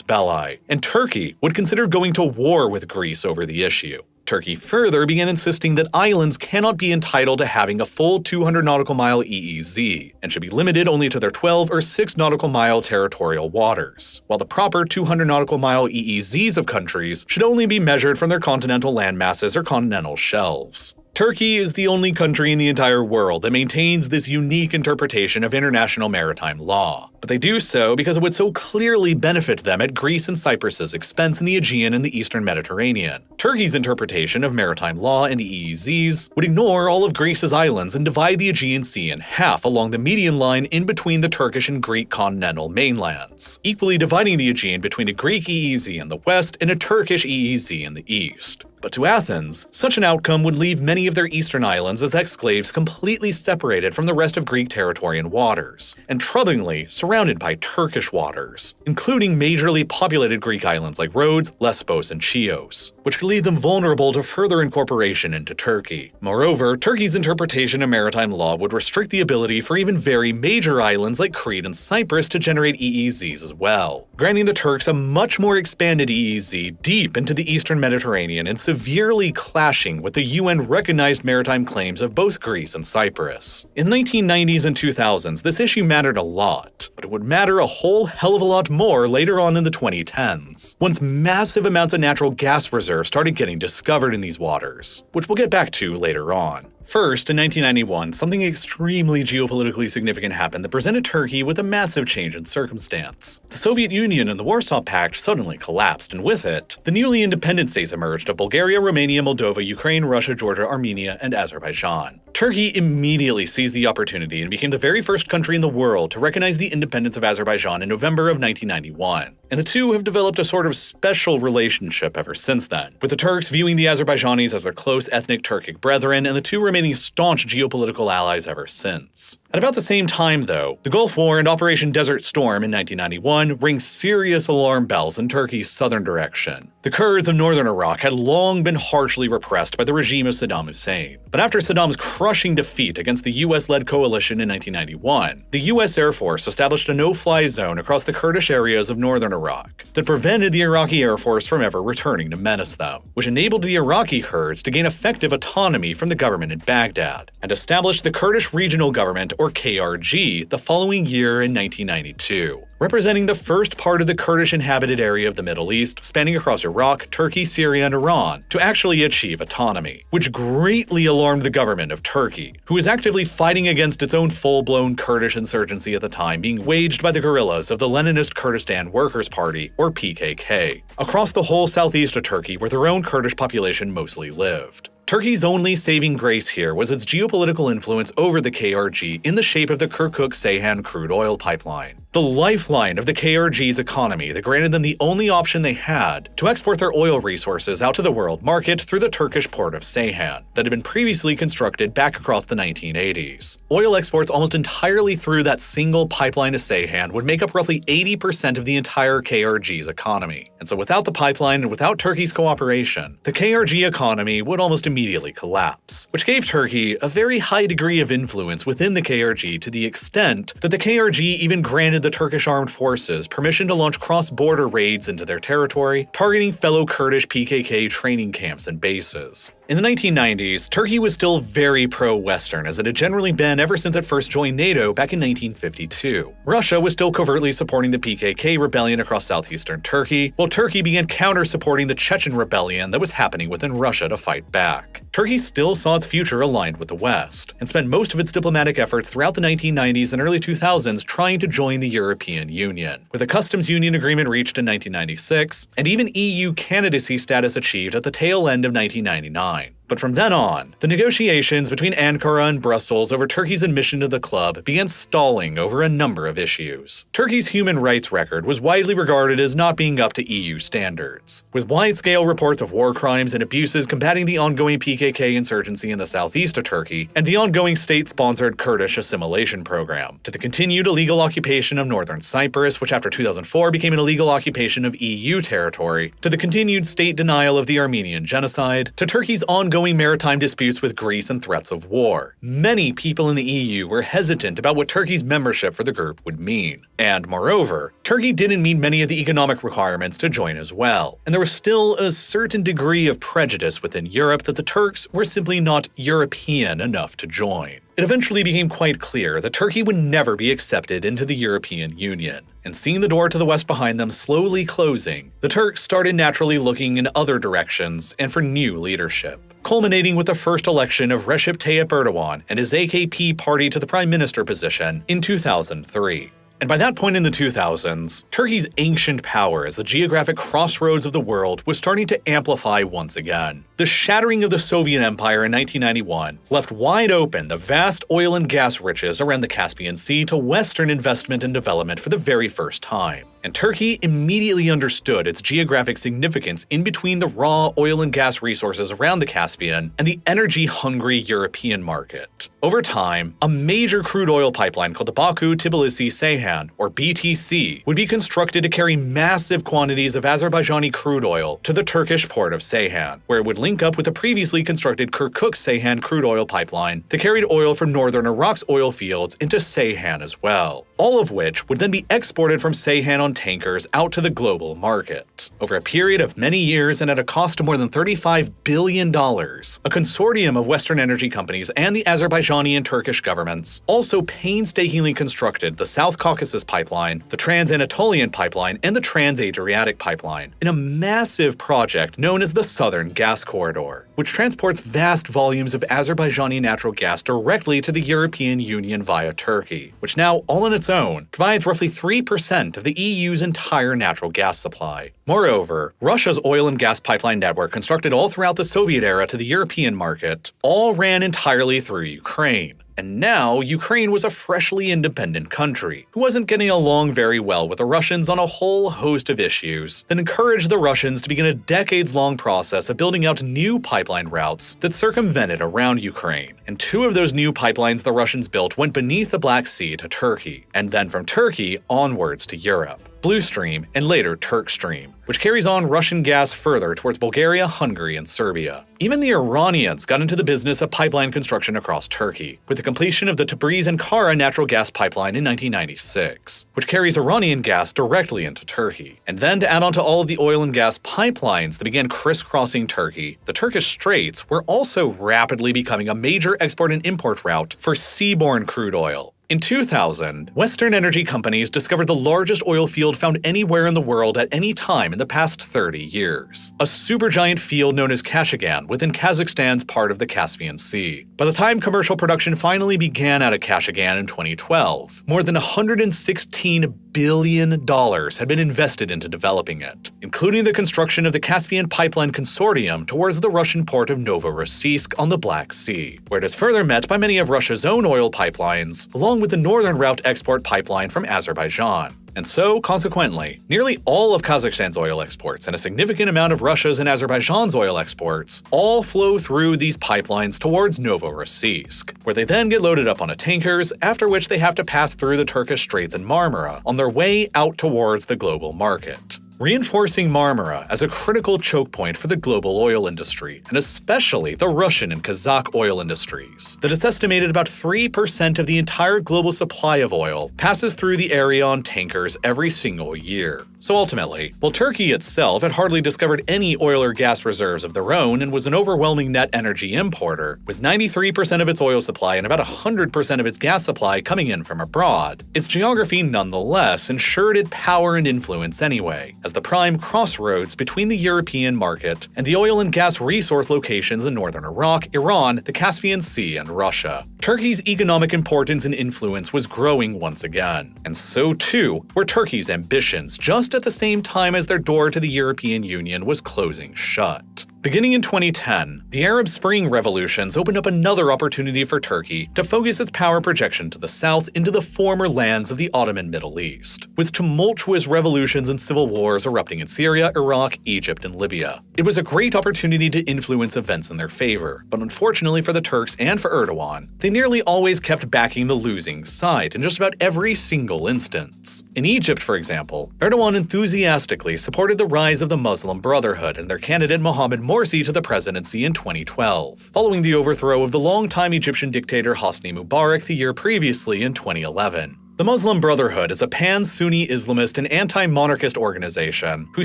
[SPEAKER 1] belli, and Turkey would consider going to war with Greece over the issue. Turkey further began insisting that islands cannot be entitled to having a full 200 nautical mile EEZ, and should be limited only to their 12 or 6 nautical mile territorial waters, while the proper 200 nautical mile EEZs of countries should only be measured from their continental landmasses or continental shelves. Turkey is the only country in the entire world that maintains this unique interpretation of international maritime law, but they do so because it would so clearly benefit them at Greece and Cyprus's expense in the Aegean and the Eastern Mediterranean. Turkey's interpretation of maritime law and EEZs would ignore all of Greece's islands and divide the Aegean Sea in half along the median line in between the Turkish and Greek continental mainlands, equally dividing the Aegean between a Greek EEZ in the west and a Turkish EEZ in the east. But to Athens, such an outcome would leave many of their eastern islands as exclaves completely separated from the rest of Greek territory and waters, and troublingly surrounded by Turkish waters, including majorly populated Greek islands like Rhodes, Lesbos, and Chios, which could leave them vulnerable to further incorporation into Turkey. Moreover, Turkey's interpretation of maritime law would restrict the ability for even very major islands like Crete and Cyprus to generate EEZs as well, granting the Turks a much more expanded EEZ deep into the Eastern Mediterranean and severely clashing with the UN-recognized maritime claims of both Greece and Cyprus. In the 1990s and 2000s, this issue mattered a lot, but it would matter a whole hell of a lot more later on in the 2010s, once massive amounts of natural gas reserves started getting discovered in these waters, which we'll get back to later on. First, in 1991, something extremely geopolitically significant happened that presented Turkey with a massive change in circumstance. The Soviet Union and the Warsaw Pact suddenly collapsed, and with it, the newly independent states emerged of Bulgaria, Romania, Moldova, Ukraine, Russia, Georgia, Armenia, and Azerbaijan. Turkey immediately seized the opportunity and became the very first country in the world to recognize the independence of Azerbaijan in November of 1991. And the two have developed a sort of special relationship ever since then, with the Turks viewing the Azerbaijanis as their close ethnic Turkic brethren, and the two remaining staunch geopolitical allies ever since. At about the same time, though, the Gulf War and Operation Desert Storm in 1991 ring serious alarm bells in Turkey's southern direction. The Kurds of northern Iraq had long been harshly repressed by the regime of Saddam Hussein, but after Saddam's crushing defeat against the US-led coalition in 1991, the US Air Force established a no-fly zone across the Kurdish areas of northern Iraq that prevented the Iraqi Air Force from ever returning to menace them, which enabled the Iraqi Kurds to gain effective autonomy from the government in Baghdad, and established the Kurdish Regional Government, or KRG, the following year in 1992, representing the first part of the Kurdish inhabited area of the Middle East, spanning across Iraq, Turkey, Syria, and Iran, to actually achieve autonomy, which greatly alarmed the government of Turkey, who was actively fighting against its own full-blown Kurdish insurgency at the time being waged by the guerrillas of the Leninist Kurdistan Workers' Party, or PKK, across the whole southeast of Turkey where their own Kurdish population mostly lived. Turkey's only saving grace here was its geopolitical influence over the KRG in the shape of the Kirkuk-Ceyhan crude oil pipeline, the lifeline of the KRG's economy that granted them the only option they had to export their oil resources out to the world market through the Turkish port of Ceyhan that had been previously constructed back across the 1980s. Oil exports almost entirely through that single pipeline to Ceyhan would make up roughly 80% of the entire KRG's economy, and so without the pipeline and without Turkey's cooperation, the KRG economy would almost immediately collapse, which gave Turkey a very high degree of influence within the KRG to the extent that the KRG even granted the Turkish armed forces permission to launch cross-border raids into their territory, targeting fellow Kurdish PKK training camps and bases. In the 1990s, Turkey was still very pro-Western, as it had generally been ever since it first joined NATO back in 1952. Russia was still covertly supporting the PKK rebellion across southeastern Turkey, while Turkey began counter-supporting the Chechen rebellion that was happening within Russia to fight back. Turkey still saw its future aligned with the West, and spent most of its diplomatic efforts throughout the 1990s and early 2000s trying to join the European Union, with a customs union agreement reached in 1996, and even EU candidacy status achieved at the tail end of 1999. But from then on, the negotiations between Ankara and Brussels over Turkey's admission to the club began stalling over a number of issues. Turkey's human rights record was widely regarded as not being up to EU standards, with wide-scale reports of war crimes and abuses combating the ongoing PKK insurgency in the southeast of Turkey and the ongoing state-sponsored Kurdish assimilation program, to the continued illegal occupation of northern Cyprus, which after 2004 became an illegal occupation of EU territory, to the continued state denial of the Armenian genocide, to Turkey's ongoing maritime disputes with Greece and threats of war. Many people in the EU were hesitant about what Turkey's membership for the group would mean. And moreover, Turkey didn't meet many of the economic requirements to join as well. And there was still a certain degree of prejudice within Europe that the Turks were simply not European enough to join. It eventually became quite clear that Turkey would never be accepted into the European Union. And seeing the door to the west behind them slowly closing, the Turks started naturally looking in other directions and for new leadership, culminating with the first election of Recep Tayyip Erdogan and his AKP party to the prime minister position in 2003. And by that point in the 2000s, Turkey's ancient power as the geographic crossroads of the world was starting to amplify once again. The shattering of the Soviet Empire in 1991 left wide open the vast oil and gas riches around the Caspian Sea to Western investment and development for the very first time. And Turkey immediately understood its geographic significance in between the raw oil and gas resources around the Caspian and the energy-hungry European market. Over time, a major crude oil pipeline called the Baku-Tbilisi-Ceyhan, or BTC, would be constructed to carry massive quantities of Azerbaijani crude oil to the Turkish port of Ceyhan, where it would link up with the previously constructed Kirkuk-Ceyhan crude oil pipeline that carried oil from northern Iraq's oil fields into Ceyhan as well, all of which would then be exported from Ceyhan on tankers out to the global market. Over a period of many years and at a cost of more than $35 billion, a consortium of Western energy companies and the Azerbaijani and Turkish governments also painstakingly constructed the South Caucasus Pipeline, the Trans-Anatolian Pipeline, and the Trans-Adriatic Pipeline in a massive project known as the Southern Gas Corridor, which transports vast volumes of Azerbaijani natural gas directly to the European Union via Turkey, which now, all on its own, provides roughly 3% of the EU's entire natural gas supply. Moreover, Russia's oil and gas pipeline network, constructed all throughout the Soviet era to the European market, all ran entirely through Ukraine. And now, Ukraine was a freshly independent country, who wasn't getting along very well with the Russians on a whole host of issues that encouraged the Russians to begin a decades-long process of building out new pipeline routes that circumvented around Ukraine. And two of those new pipelines the Russians built went beneath the Black Sea to Turkey, and then from Turkey onwards to Europe. Blue Stream, and later Turk Stream, which carries on Russian gas further towards Bulgaria, Hungary, and Serbia. Even the Iranians got into the business of pipeline construction across Turkey, with the completion of the Tabriz-Ankara natural gas pipeline in 1996, which carries Iranian gas directly into Turkey. And then to add on to all of the oil and gas pipelines that began crisscrossing Turkey, the Turkish Straits were also rapidly becoming a major export and import route for seaborne crude oil. In 2000, Western energy companies discovered the largest oil field found anywhere in the world at any time in the past 30 years, a supergiant field known as Kashagan within Kazakhstan's part of the Caspian Sea. By the time commercial production finally began out of Kashagan in 2012, more than $116 billion had been invested into developing it, including the construction of the Caspian Pipeline Consortium towards the Russian port of Novorossiysk on the Black Sea, where it is further met by many of Russia's own oil pipelines, along with the Northern Route export pipeline from Azerbaijan. And so, consequently, nearly all of Kazakhstan's oil exports and a significant amount of Russia's and Azerbaijan's oil exports all flow through these pipelines towards Novorossiysk, where they then get loaded up onto tankers, after which they have to pass through the Turkish Straits and Marmara on their way out towards the global market, reinforcing Marmara as a critical choke point for the global oil industry, and especially the Russian and Kazakh oil industries, that it's estimated about 3% of the entire global supply of oil passes through the area on tankers every single year. So ultimately, while Turkey itself had hardly discovered any oil or gas reserves of their own and was an overwhelming net energy importer, with 93% of its oil supply and about 100% of its gas supply coming in from abroad, its geography nonetheless ensured it power and influence anyway, as the prime crossroads between the European market and the oil and gas resource locations in northern Iraq, Iran, the Caspian Sea, and Russia. Turkey's economic importance and influence was growing once again, and so too were Turkey's ambitions, just at the same time as their door to the European Union was closing shut. Beginning in 2010, the Arab Spring revolutions opened up another opportunity for Turkey to focus its power projection to the south into the former lands of the Ottoman Middle East, with tumultuous revolutions and civil wars erupting in Syria, Iraq, Egypt, and Libya. It was a great opportunity to influence events in their favor, but unfortunately for the Turks and for Erdogan, they nearly always kept backing the losing side in just about every single instance. In Egypt, for example, Erdogan enthusiastically supported the rise of the Muslim Brotherhood and their candidate Mohammed Morsi to the presidency in 2012, following the overthrow of the longtime Egyptian dictator Hosni Mubarak the year previously in 2011. The Muslim Brotherhood is a pan-Sunni Islamist and anti-monarchist organization who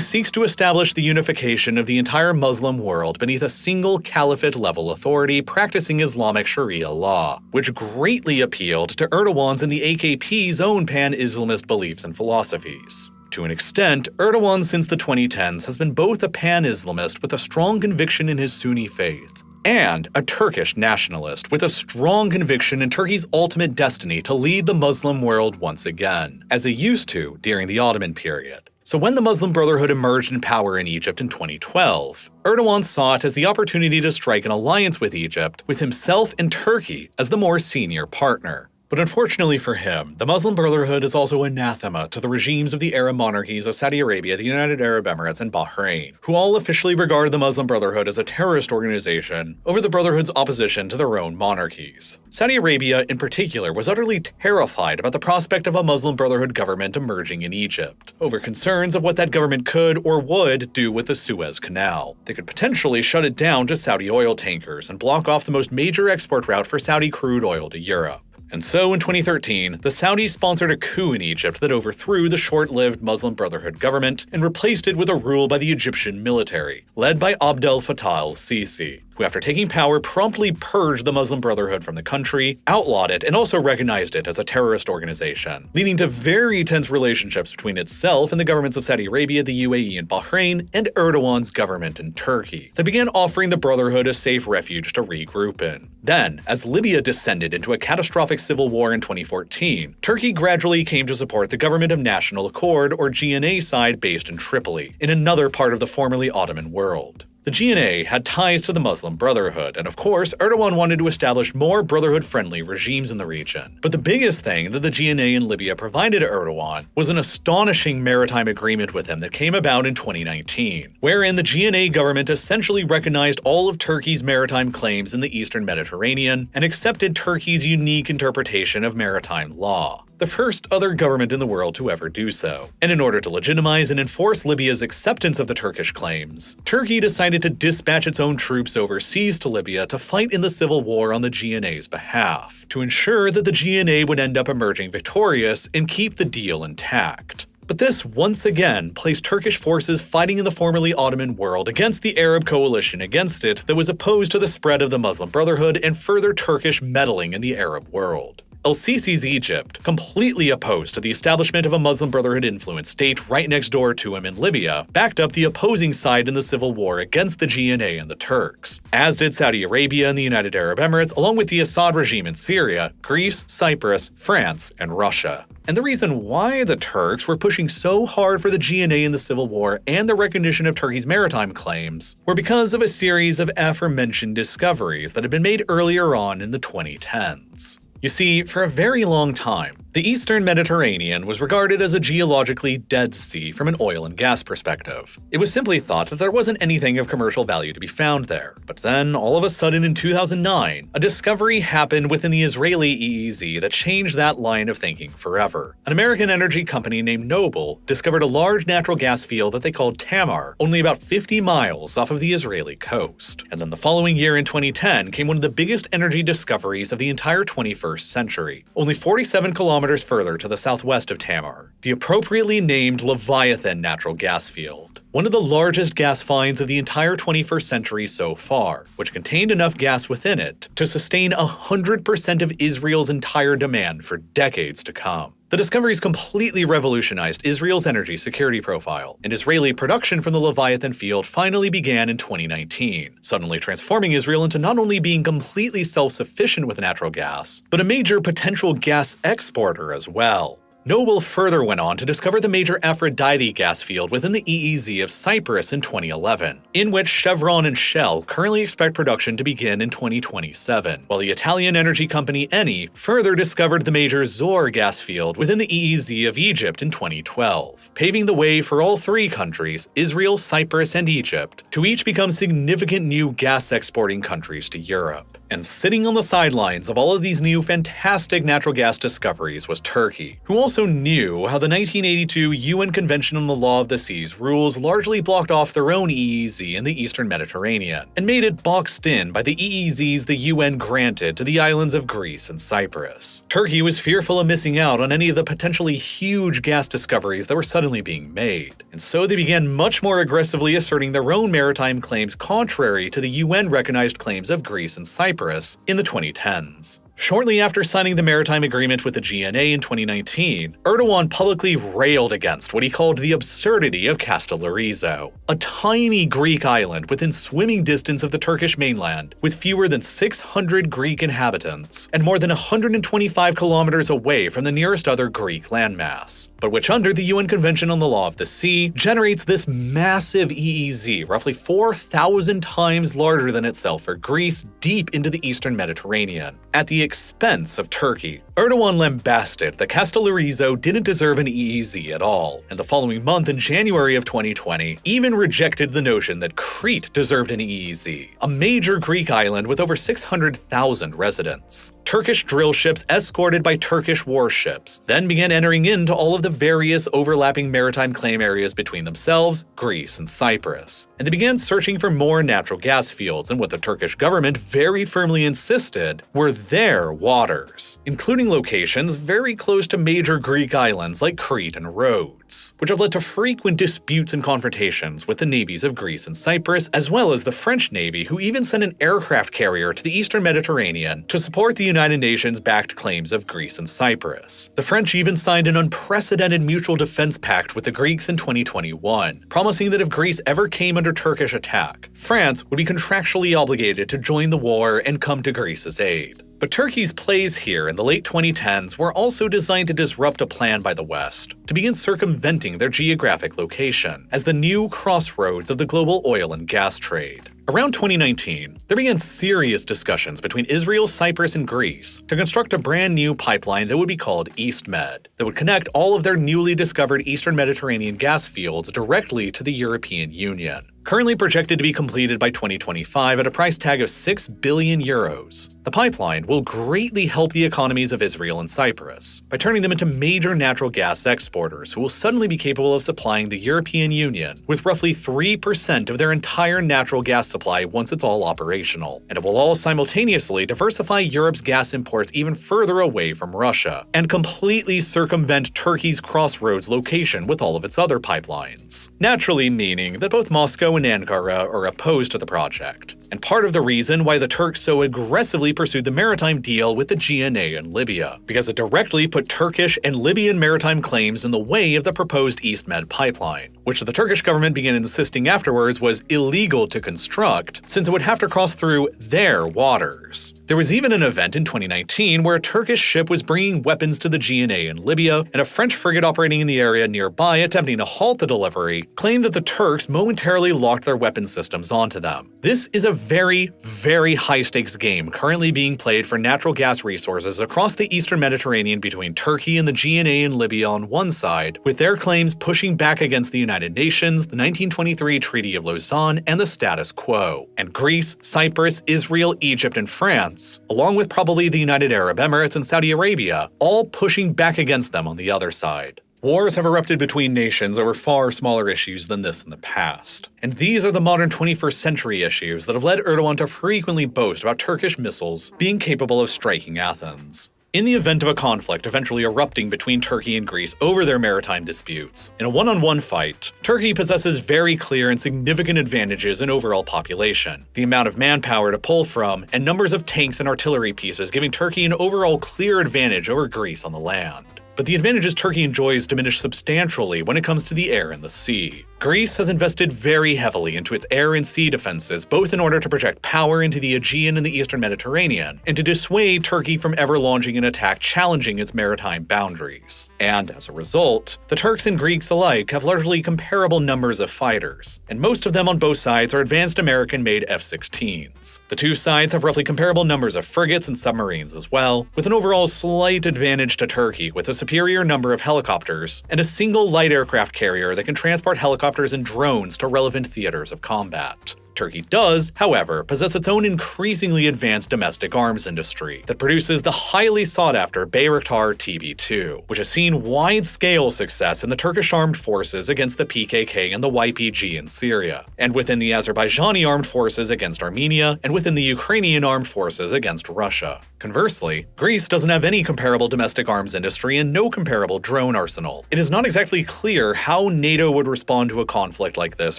[SPEAKER 1] seeks to establish the unification of the entire Muslim world beneath a single caliphate-level authority practicing Islamic Sharia law, which greatly appealed to Erdogan's and the AKP's own pan-Islamist beliefs and philosophies. To an extent, Erdogan since the 2010s has been both a pan-Islamist with a strong conviction in his Sunni faith, and a Turkish nationalist with a strong conviction in Turkey's ultimate destiny to lead the Muslim world once again, as he used to during the Ottoman period. So when the Muslim Brotherhood emerged in power in Egypt in 2012, Erdogan saw it as the opportunity to strike an alliance with Egypt, with himself and Turkey as the more senior partner. But unfortunately for him, the Muslim Brotherhood is also anathema to the regimes of the Arab monarchies of Saudi Arabia, the United Arab Emirates, and Bahrain, who all officially regard the Muslim Brotherhood as a terrorist organization over the Brotherhood's opposition to their own monarchies. Saudi Arabia, in particular, was utterly terrified about the prospect of a Muslim Brotherhood government emerging in Egypt, over concerns of what that government could or would do with the Suez Canal. They could potentially shut it down to Saudi oil tankers and block off the most major export route for Saudi crude oil to Europe. And so in 2013, the Saudis sponsored a coup in Egypt that overthrew the short-lived Muslim Brotherhood government and replaced it with a rule by the Egyptian military, led by Abdel Fattah al-Sisi, who after taking power promptly purged the Muslim Brotherhood from the country, outlawed it, and also recognized it as a terrorist organization, leading to very tense relationships between itself and the governments of Saudi Arabia, the UAE, and Bahrain, and Erdogan's government in Turkey, that began offering the Brotherhood a safe refuge to regroup in. Then, as Libya descended into a catastrophic civil war in 2014, Turkey gradually came to support the Government of National Accord, or GNA side based in Tripoli, in another part of the formerly Ottoman world. The GNA had ties to the Muslim Brotherhood, and of course, Erdogan wanted to establish more Brotherhood-friendly regimes in the region. But the biggest thing that the GNA in Libya provided Erdogan was an astonishing maritime agreement with him that came about in 2019, wherein the GNA government essentially recognized all of Turkey's maritime claims in the Eastern Mediterranean and accepted Turkey's unique interpretation of maritime law, the first other government in the world to ever do so. And in order to legitimize and enforce Libya's acceptance of the Turkish claims, Turkey decided to dispatch its own troops overseas to Libya to fight in the civil war on the GNA's behalf, to ensure that the GNA would end up emerging victorious and keep the deal intact. But this once again placed Turkish forces fighting in the formerly Ottoman world against the Arab coalition against it that was opposed to the spread of the Muslim Brotherhood and further Turkish meddling in the Arab world. El-Sisi's Egypt, completely opposed to the establishment of a Muslim Brotherhood-influenced state right next door to him in Libya, backed up the opposing side in the civil war against the GNA and the Turks, as did Saudi Arabia and the United Arab Emirates, along with the Assad regime in Syria, Greece, Cyprus, France, and Russia. And the reason why the Turks were pushing so hard for the GNA in the civil war and the recognition of Turkey's maritime claims were because of a series of aforementioned discoveries that had been made earlier on in the 2010s. You see, for a very long time, the Eastern Mediterranean was regarded as a geologically dead sea from an oil and gas perspective. It was simply thought that there wasn't anything of commercial value to be found there. But then, all of a sudden in 2009, a discovery happened within the Israeli EEZ that changed that line of thinking forever. An American energy company named Noble discovered a large natural gas field that they called Tamar, only about 50 miles off of the Israeli coast. And then the following year in 2010 came one of the biggest energy discoveries of the entire 21st century, only 47 kilometers further to the southwest of Tamar, the appropriately named Leviathan natural gas field, one of the largest gas finds of the entire 21st century so far, which contained enough gas within it to sustain 100% of Israel's entire demand for decades to come. The discoveries completely revolutionized Israel's energy security profile, and Israeli production from the Leviathan field finally began in 2019, suddenly transforming Israel into not only being completely self-sufficient with natural gas, but a major potential gas exporter as well. Noble further went on to discover the major Aphrodite gas field within the EEZ of Cyprus in 2011, in which Chevron and Shell currently expect production to begin in 2027, while the Italian energy company Eni further discovered the major Zohr gas field within the EEZ of Egypt in 2012, paving the way for all three countries, Israel, Cyprus, and Egypt, to each become significant new gas exporting countries to Europe. And sitting on the sidelines of all of these new fantastic natural gas discoveries was Turkey, who also knew how the 1982 UN Convention on the Law of the Seas rules largely blocked off their own EEZ in the Eastern Mediterranean, and made it boxed in by the EEZs the UN granted to the islands of Greece and Cyprus. Turkey was fearful of missing out on any of the potentially huge gas discoveries that were suddenly being made, and so they began much more aggressively asserting their own maritime claims contrary to the UN-recognized claims of Greece and Cyprus in the 2010s. Shortly after signing the maritime agreement with the GNA in 2019, Erdogan publicly railed against what he called the absurdity of Castellarizo, a tiny Greek island within swimming distance of the Turkish mainland, with fewer than 600 Greek inhabitants, and more than 125 kilometers away from the nearest other Greek landmass, but which under the UN Convention on the Law of the Sea generates this massive EEZ, roughly 4,000 times larger than itself for Greece, deep into the Eastern Mediterranean, at the expense of Turkey. Erdogan lambasted that Castellarizo didn't deserve an EEZ at all, and the following month in January of 2020 even rejected the notion that Crete deserved an EEZ, a major Greek island with over 600,000 residents. Turkish drill ships escorted by Turkish warships then began entering into all of the various overlapping maritime claim areas between themselves, Greece, and Cyprus, and they began searching for more natural gas fields in what the Turkish government very firmly insisted were their waters, including locations very close to major Greek islands like Crete and Rhodes, which have led to frequent disputes and confrontations with the navies of Greece and Cyprus, as well as the French Navy, who even sent an aircraft carrier to the Eastern Mediterranean to support the United Nations-backed claims of Greece and Cyprus. The French even signed an unprecedented mutual defense pact with the Greeks in 2021, promising that if Greece ever came under Turkish attack, France would be contractually obligated to join the war and come to Greece's aid. But Turkey's plays here in the late 2010s were also designed to disrupt a plan by the West to begin circumventing their geographic location as the new crossroads of the global oil and gas trade. Around 2019, there began serious discussions between Israel, Cyprus, and Greece to construct a brand new pipeline that would be called EastMed, that would connect all of their newly discovered Eastern Mediterranean gas fields directly to the European Union. Currently projected to be completed by 2025 at a price tag of €6 billion, the pipeline will greatly help the economies of Israel and Cyprus by turning them into major natural gas exporters who will suddenly be capable of supplying the European Union with roughly 3% of their entire natural gas supply once it's all operational, and it will all simultaneously diversify Europe's gas imports even further away from Russia, and completely circumvent Turkey's crossroads location with all of its other pipelines. Naturally meaning that both Moscow and Ankara are opposed to the project, and part of the reason why the Turks so aggressively pursued the maritime deal with the GNA in Libya, because it directly put Turkish and Libyan maritime claims in the way of the proposed EastMed pipeline, which the Turkish government began insisting afterwards was illegal to construct, since it would have to cross through their waters. There was even an event in 2019 where a Turkish ship was bringing weapons to the GNA in Libya, and a French frigate operating in the area nearby attempting to halt the delivery claimed that the Turks momentarily locked their weapon systems onto them. This is a very, very high-stakes game currently being played for natural gas resources across the Eastern Mediterranean between Turkey and the GNA and Libya on one side, with their claims pushing back against the United Nations, the 1923 Treaty of Lausanne, and the status quo, and Greece, Cyprus, Israel, Egypt, and France, along with probably the United Arab Emirates and Saudi Arabia, all pushing back against them on the other side. Wars have erupted between nations over far smaller issues than this in the past, and these are the modern 21st century issues that have led Erdogan to frequently boast about Turkish missiles being capable of striking Athens. In the event of a conflict eventually erupting between Turkey and Greece over their maritime disputes, in a one-on-one fight, Turkey possesses very clear and significant advantages in overall population, the amount of manpower to pull from, and numbers of tanks and artillery pieces giving Turkey an overall clear advantage over Greece on the land. But the advantages Turkey enjoys diminish substantially when it comes to the air and the sea. Greece has invested very heavily into its air and sea defenses, both in order to project power into the Aegean and the Eastern Mediterranean, and to dissuade Turkey from ever launching an attack challenging its maritime boundaries. And as a result, the Turks and Greeks alike have largely comparable numbers of fighters, and most of them on both sides are advanced American-made F-16s. The two sides have roughly comparable numbers of frigates and submarines as well, with an overall slight advantage to Turkey with a superior number of helicopters and a single light aircraft carrier that can transport helicopters and drones to relevant theaters of combat. Turkey does, however, possess its own increasingly advanced domestic arms industry that produces the highly sought-after Bayraktar TB2, which has seen wide-scale success in the Turkish armed forces against the PKK and the YPG in Syria, and within the Azerbaijani armed forces against Armenia, and within the Ukrainian armed forces against Russia. Conversely, Greece doesn't have any comparable domestic arms industry and no comparable drone arsenal. It is not exactly clear how NATO would respond to a conflict like this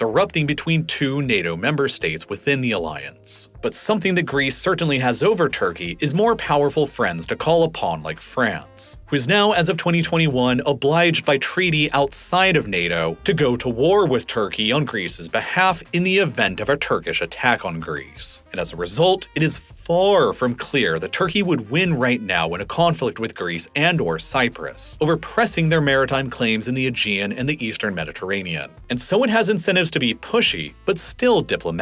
[SPEAKER 1] erupting between two NATO member states within the alliance. But something that Greece certainly has over Turkey is more powerful friends to call upon like France, who is now, as of 2021, obliged by treaty outside of NATO to go to war with Turkey on Greece's behalf in the event of a Turkish attack on Greece. And as a result, it is far from clear that Turkey would win right now in a conflict with Greece and/or Cyprus, over pressing their maritime claims in the Aegean and the Eastern Mediterranean. And so it has incentives to be pushy, but still diplomatic.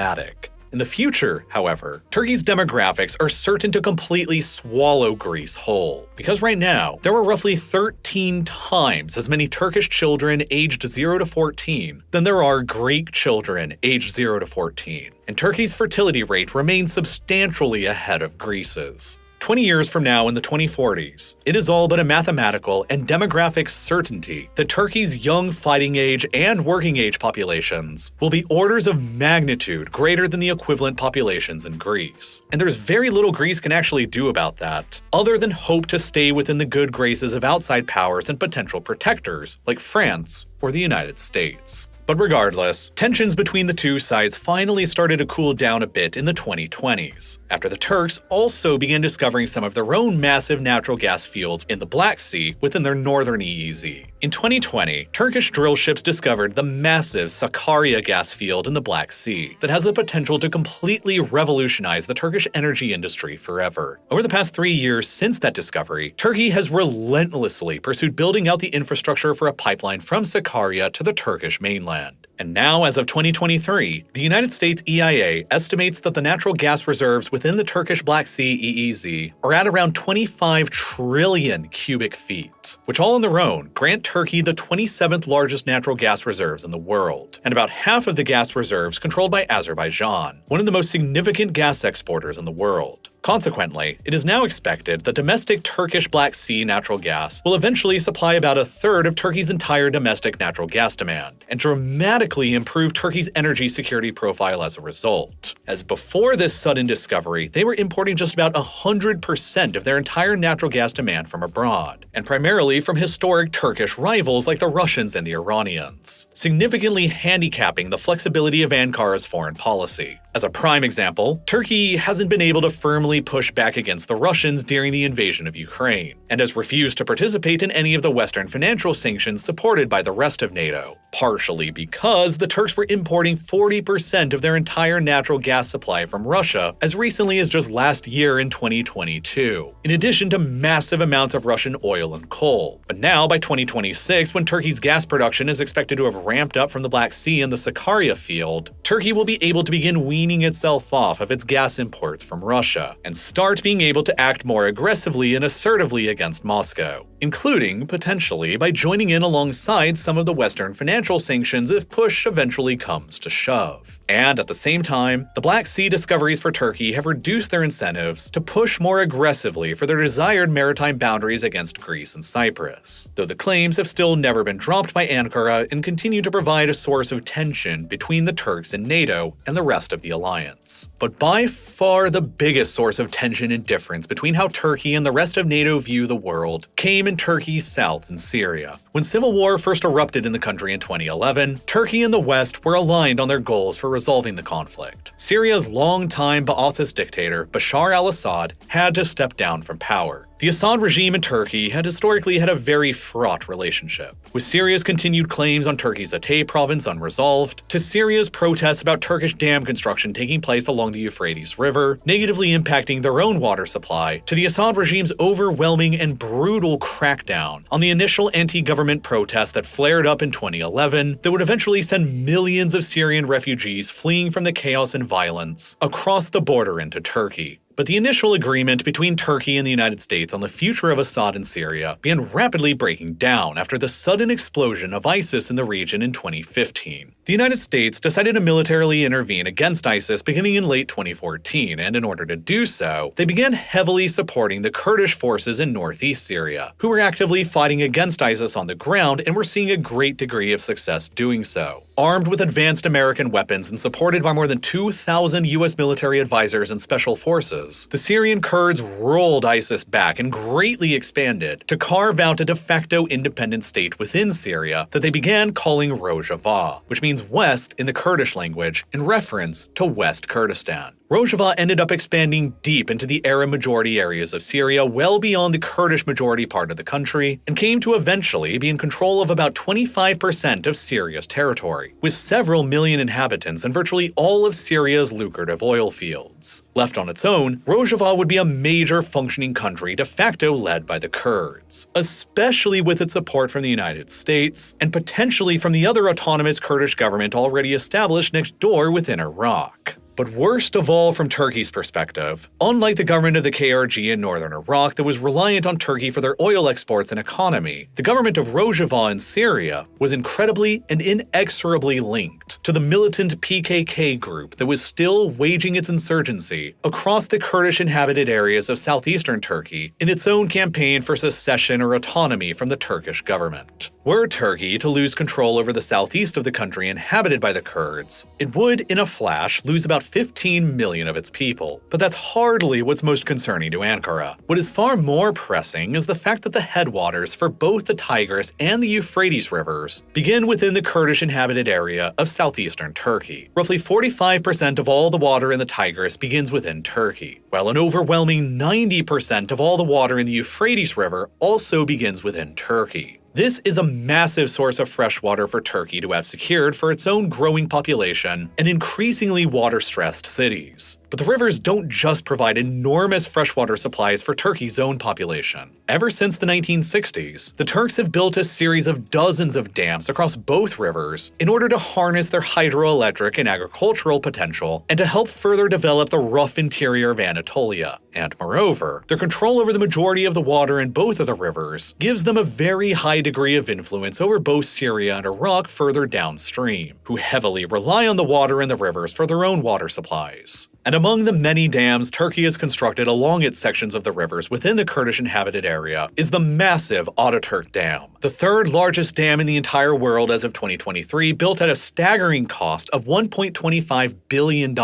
[SPEAKER 1] In the future, however, Turkey's demographics are certain to completely swallow Greece whole, because right now, there are roughly 13 times as many Turkish children aged 0 to 14 than there are Greek children aged 0 to 14, and Turkey's fertility rate remains substantially ahead of Greece's. 20 years from now in the 2040s, it is all but a mathematical and demographic certainty that Turkey's young fighting age and working age populations will be orders of magnitude greater than the equivalent populations in Greece. And there's very little Greece can actually do about that, other than hope to stay within the good graces of outside powers and potential protectors like France or the United States. But regardless, tensions between the two sides finally started to cool down a bit in the 2020s, after the Turks also began discovering some of their own massive natural gas fields in the Black Sea within their northern EEZ. In 2020, Turkish drill ships discovered the massive Sakarya gas field in the Black Sea that has the potential to completely revolutionize the Turkish energy industry forever. Over the past 3 years since that discovery, Turkey has relentlessly pursued building out the infrastructure for a pipeline from Sakarya to the Turkish mainland. And now, as of 2023, the United States EIA estimates that the natural gas reserves within the Turkish Black Sea EEZ are at around 25 trillion cubic feet, which all on their own grant Turkey the 27th largest natural gas reserves in the world, and about half of the gas reserves controlled by Azerbaijan, one of the most significant gas exporters in the world. Consequently, it is now expected that domestic Turkish Black Sea natural gas will eventually supply about a third of Turkey's entire domestic natural gas demand, and dramatically improve Turkey's energy security profile as a result. As before this sudden discovery, they were importing just about 100% of their entire natural gas demand from abroad, and primarily from historic Turkish rivals like the Russians and the Iranians, significantly handicapping the flexibility of Ankara's foreign policy. As a prime example, Turkey hasn't been able to firmly push back against the Russians during the invasion of Ukraine, and has refused to participate in any of the Western financial sanctions supported by the rest of NATO, partially because the Turks were importing 40% of their entire natural gas supply from Russia as recently as just last year in 2022, in addition to massive amounts of Russian oil and coal. But now, by 2026, when Turkey's gas production is expected to have ramped up from the Black Sea and the Sakarya field, Turkey will be able to begin weaning itself off of its gas imports from Russia, and start being able to act more aggressively and assertively against Moscow, including, potentially, by joining in alongside some of the Western financial sanctions if push eventually comes to shove. And at the same time, the Black Sea discoveries for Turkey have reduced their incentives to push more aggressively for their desired maritime boundaries against Greece and Cyprus, though the claims have still never been dropped by Ankara and continue to provide a source of tension between the Turks and NATO and the rest of the alliance. But by far the biggest source of tension and difference between how Turkey and the rest of NATO view the world came in Turkey's south and Syria. When civil war first erupted in the country in 2011, Turkey and the West were aligned on their goals for resolving the conflict. Syria's longtime Ba'athist dictator, Bashar al-Assad, had to step down from power, The Assad regime in Turkey had historically had a very fraught relationship, with Syria's continued claims on Turkey's Hatay province unresolved, to Syria's protests about Turkish dam construction taking place along the Euphrates River, negatively impacting their own water supply, to the Assad regime's overwhelming and brutal crackdown on the initial anti-government protests that flared up in 2011 that would eventually send millions of Syrian refugees fleeing from the chaos and violence across the border into Turkey. But the initial agreement between Turkey and the United States on the future of Assad in Syria began rapidly breaking down after the sudden explosion of ISIS in the region in 2015. The United States decided to militarily intervene against ISIS beginning in late 2014, and in order to do so, they began heavily supporting the Kurdish forces in northeast Syria, who were actively fighting against ISIS on the ground and were seeing a great degree of success doing so. Armed with advanced American weapons and supported by more than 2,000 US military advisors and special forces, the Syrian Kurds rolled ISIS back and greatly expanded to carve out a de facto independent state within Syria that they began calling Rojava, which means west in the Kurdish language in reference to West Kurdistan. Rojava ended up expanding deep into the Arab majority areas of Syria, well beyond the Kurdish majority part of the country, and came to eventually be in control of about 25% of Syria's territory, with several million inhabitants and virtually all of Syria's lucrative oil fields. Left on its own, Rojava would be a major functioning country de facto led by the Kurds, especially with its support from the United States, and potentially from the other autonomous Kurdish government already established next door within Iraq. But worst of all from Turkey's perspective, unlike the government of the KRG in northern Iraq that was reliant on Turkey for their oil exports and economy, the government of Rojava in Syria was incredibly and inexorably linked to the militant PKK group that was still waging its insurgency across the Kurdish inhabited areas of southeastern Turkey in its own campaign for secession or autonomy from the Turkish government. Were Turkey to lose control over the southeast of the country inhabited by the Kurds, it would, in a flash, lose about 15 million of its people. But that's hardly what's most concerning to Ankara. What is far more pressing is the fact that the headwaters for both the Tigris and the Euphrates rivers begin within the Kurdish inhabited area of southeastern Turkey. Roughly 45% of all the water in the Tigris begins within Turkey, while an overwhelming 90% of all the water in the Euphrates River also begins within Turkey. This is a massive source of fresh water for Turkey to have secured for its own growing population and increasingly water-stressed cities. But the rivers don't just provide enormous freshwater supplies for Turkey's own population. Ever since the 1960s, the Turks have built a series of dozens of dams across both rivers in order to harness their hydroelectric and agricultural potential and to help further develop the rough interior of Anatolia. And moreover, their control over the majority of the water in both of the rivers gives them a very high degree of influence over both Syria and Iraq further downstream, who heavily rely on the water in the rivers for their own water supplies. And among the many dams Turkey has constructed along its sections of the rivers within the Kurdish inhabited area is the massive Ataturk Dam, the third largest dam in the entire world as of 2023, built at a staggering cost of $1.25 billion,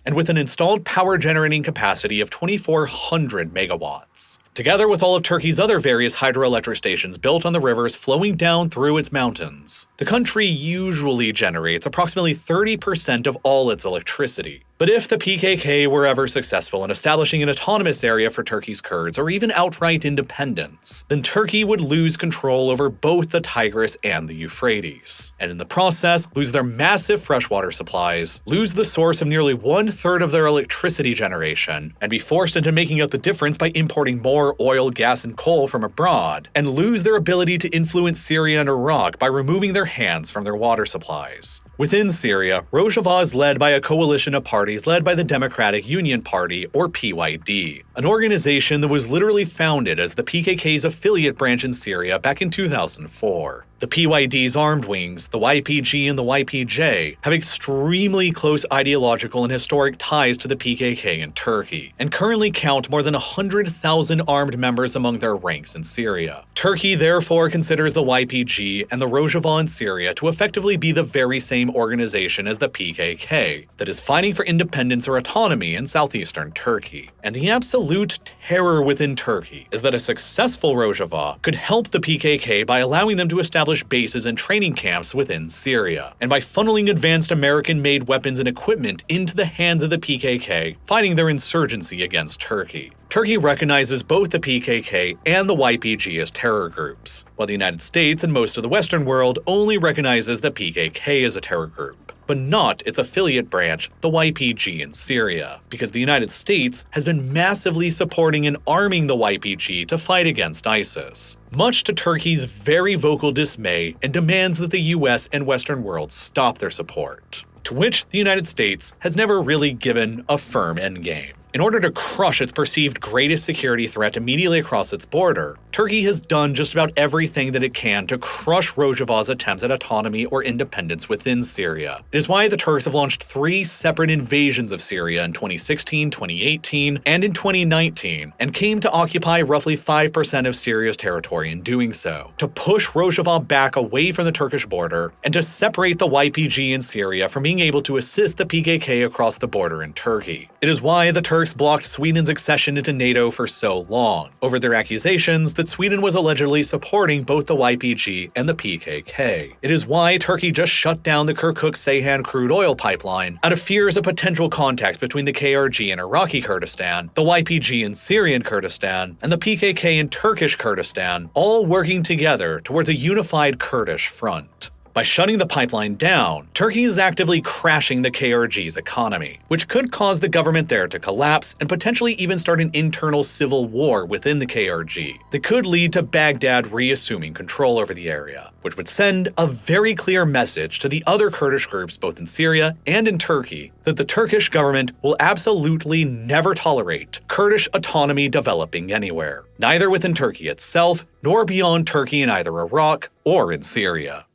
[SPEAKER 1] and with an installed power generating capacity of 2,400 megawatts. Together with all of Turkey's other various hydroelectric stations built on the rivers flowing down through its mountains, the country usually generates approximately 30% of all its electricity. But if the PKK were ever successful in establishing an autonomous area for Turkey's Kurds or even outright independence, then Turkey would lose control over both the Tigris and the Euphrates, and in the process lose their massive freshwater supplies, lose the source of nearly 1/3 of their electricity generation, and be forced into making up the difference by importing more oil, gas, and coal from abroad, and lose their ability to influence Syria and Iraq by removing their hands from their water supplies. Within Syria, Rojava is led by a coalition of parties led by the Democratic Union Party, or PYD, an organization that was literally founded as the PKK's affiliate branch in Syria back in 2004. The PYD's armed wings, the YPG and the YPJ, have extremely close ideological and historic ties to the PKK in Turkey, and currently count more than 100,000 armed members among their ranks in Syria. Turkey therefore considers the YPG and the Rojava in Syria to effectively be the very same organization as the PKK that is fighting for independence or autonomy in southeastern Turkey. And the absolute terror within Turkey is that a successful Rojava could help the PKK by allowing them to establish bases and training camps within Syria, and by funneling advanced American-made weapons and equipment into the hands of the PKK, fighting their insurgency against Turkey. Turkey recognizes both the PKK and the YPG as terror groups, while the United States and most of the Western world only recognizes the PKK as a terror group, but not its affiliate branch, the YPG in Syria, because the United States has been massively supporting and arming the YPG to fight against ISIS, much to Turkey's very vocal dismay and demands that the US and Western world stop their support, to which the United States has never really given a firm endgame. In order to crush its perceived greatest security threat immediately across its border, Turkey has done just about everything that it can to crush Rojava's attempts at autonomy or independence within Syria. It is why the Turks have launched 3 separate invasions of Syria in 2016, 2018, and in 2019, and came to occupy roughly 5% of Syria's territory in doing so, to push Rojava back away from the Turkish border, and to separate the YPG in Syria from being able to assist the PKK across the border in Turkey. It is why the Turks blocked Sweden's accession into NATO for so long, over their accusations that Sweden was allegedly supporting both the YPG and the PKK. It is why Turkey just shut down the Kirkuk-Ceyhan crude oil pipeline out of fears of potential contacts between the KRG in Iraqi Kurdistan, the YPG in Syrian Kurdistan, and the PKK in Turkish Kurdistan, all working together towards a unified Kurdish front. By shutting the pipeline down, Turkey is actively crashing the KRG's economy, which could cause the government there to collapse and potentially even start an internal civil war within the KRG that could lead to Baghdad reassuming control over the area, which would send a very clear message to the other Kurdish groups both in Syria and in Turkey that the Turkish government will absolutely never tolerate Kurdish autonomy developing anywhere, neither within Turkey itself nor beyond Turkey in either Iraq or in Syria.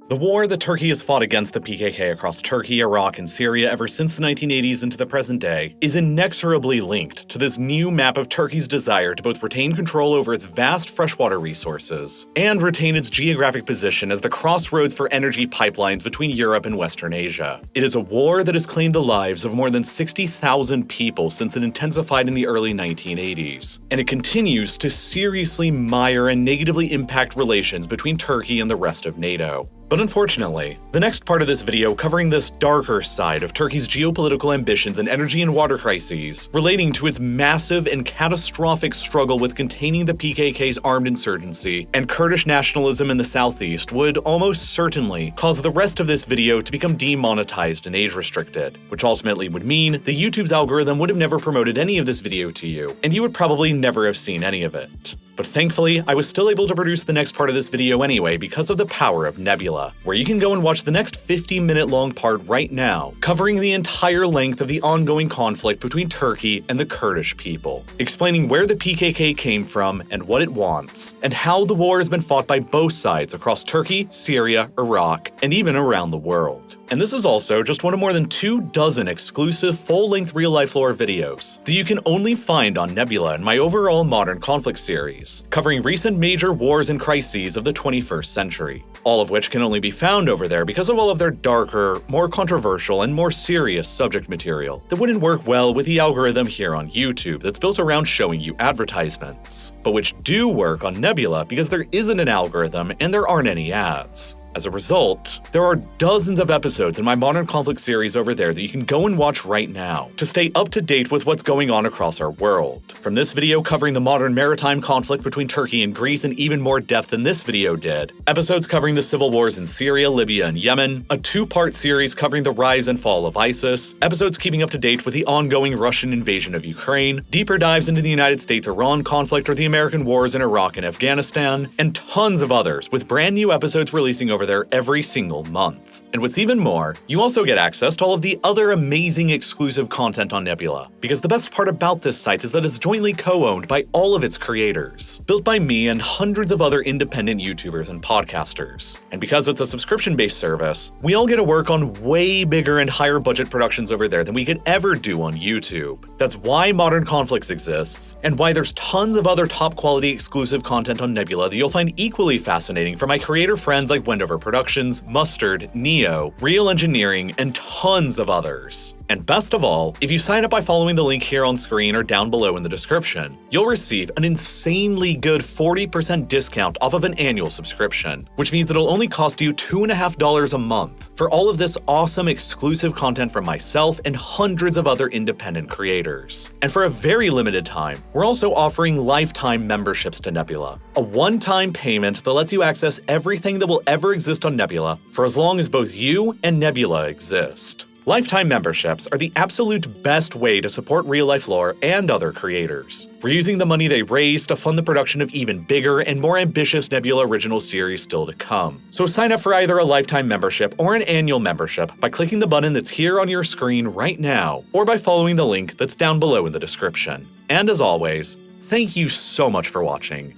[SPEAKER 1] The war that Turkey has fought against the PKK across Turkey, Iraq, and Syria ever since the 1980s into the present day is inexorably linked to this new map of Turkey's desire to both retain control over its vast freshwater resources and retain its geographic position as the crossroads for energy pipelines between Europe and Western Asia. It is a war that has claimed the lives of more than 60,000 people since it intensified in the early 1980s, and it continues to seriously mire and negatively impact relations between Turkey and the rest of NATO. But unfortunately, the next part of this video covering this darker side of Turkey's geopolitical ambitions and energy and water crises, relating to its massive and catastrophic struggle with containing the PKK's armed insurgency and Kurdish nationalism in the southeast, would almost certainly cause the rest of this video to become demonetized and age-restricted, which ultimately would mean that YouTube's algorithm would have never promoted any of this video to you, and you would probably never have seen any of it. But thankfully, I was still able to produce the next part of this video anyway because of the power of Nebula, where you can go and watch the next 50-minute long part right now, covering the entire length of the ongoing conflict between Turkey and the Kurdish people, explaining where the PKK came from and what it wants, and how the war has been fought by both sides across Turkey, Syria, Iraq, and even around the world. And this is also just one of more than 24 exclusive full-length real-life lore videos that you can only find on Nebula in my overall modern conflict series, covering recent major wars and crises of the 21st century, all of which can only be found over there because of all of their darker, more controversial, and more serious subject material that wouldn't work well with the algorithm here on YouTube that's built around showing you advertisements, but which do work on Nebula because there isn't an algorithm and there aren't any ads. As a result, there are dozens of episodes in my Modern Conflict series over there that you can go and watch right now to stay up to date with what's going on across our world. From this video covering the modern maritime conflict between Turkey and Greece in even more depth than this video did, episodes covering the civil wars in Syria, Libya, and Yemen, a 2-part series covering the rise and fall of ISIS, episodes keeping up to date with the ongoing Russian invasion of Ukraine, deeper dives into the United States-Iran conflict or the American wars in Iraq and Afghanistan, and tons of others with brand new episodes releasing over there every single month. And what's even more, you also get access to all of the other amazing exclusive content on Nebula, because the best part about this site is that it's jointly co-owned by all of its creators, built by me and hundreds of other independent YouTubers and podcasters. And because it's a subscription-based service, we all get to work on way bigger and higher budget productions over there than we could ever do on YouTube. That's why Modern Conflicts exists, and why there's tons of other top-quality exclusive content on Nebula that you'll find equally fascinating from my creator friends like Wendover Productions, Mustard, Neo, Real Engineering, and tons of others. And best of all, if you sign up by following the link here on screen or down below in the description, you'll receive an insanely good 40% discount off of an annual subscription, which means it'll only cost you $2.50 a month for all of this awesome exclusive content from myself and hundreds of other independent creators. And for a very limited time, we're also offering lifetime memberships to Nebula, a one-time payment that lets you access everything that will ever exist on Nebula for as long as both you and Nebula exist. Lifetime memberships are the absolute best way to support RealLifeLore and other creators. We're using the money they raise to fund the production of even bigger and more ambitious Nebula original series still to come. So sign up for either a lifetime membership or an annual membership by clicking the button that's here on your screen right now, or by following the link that's down below in the description. And as always, thank you so much for watching.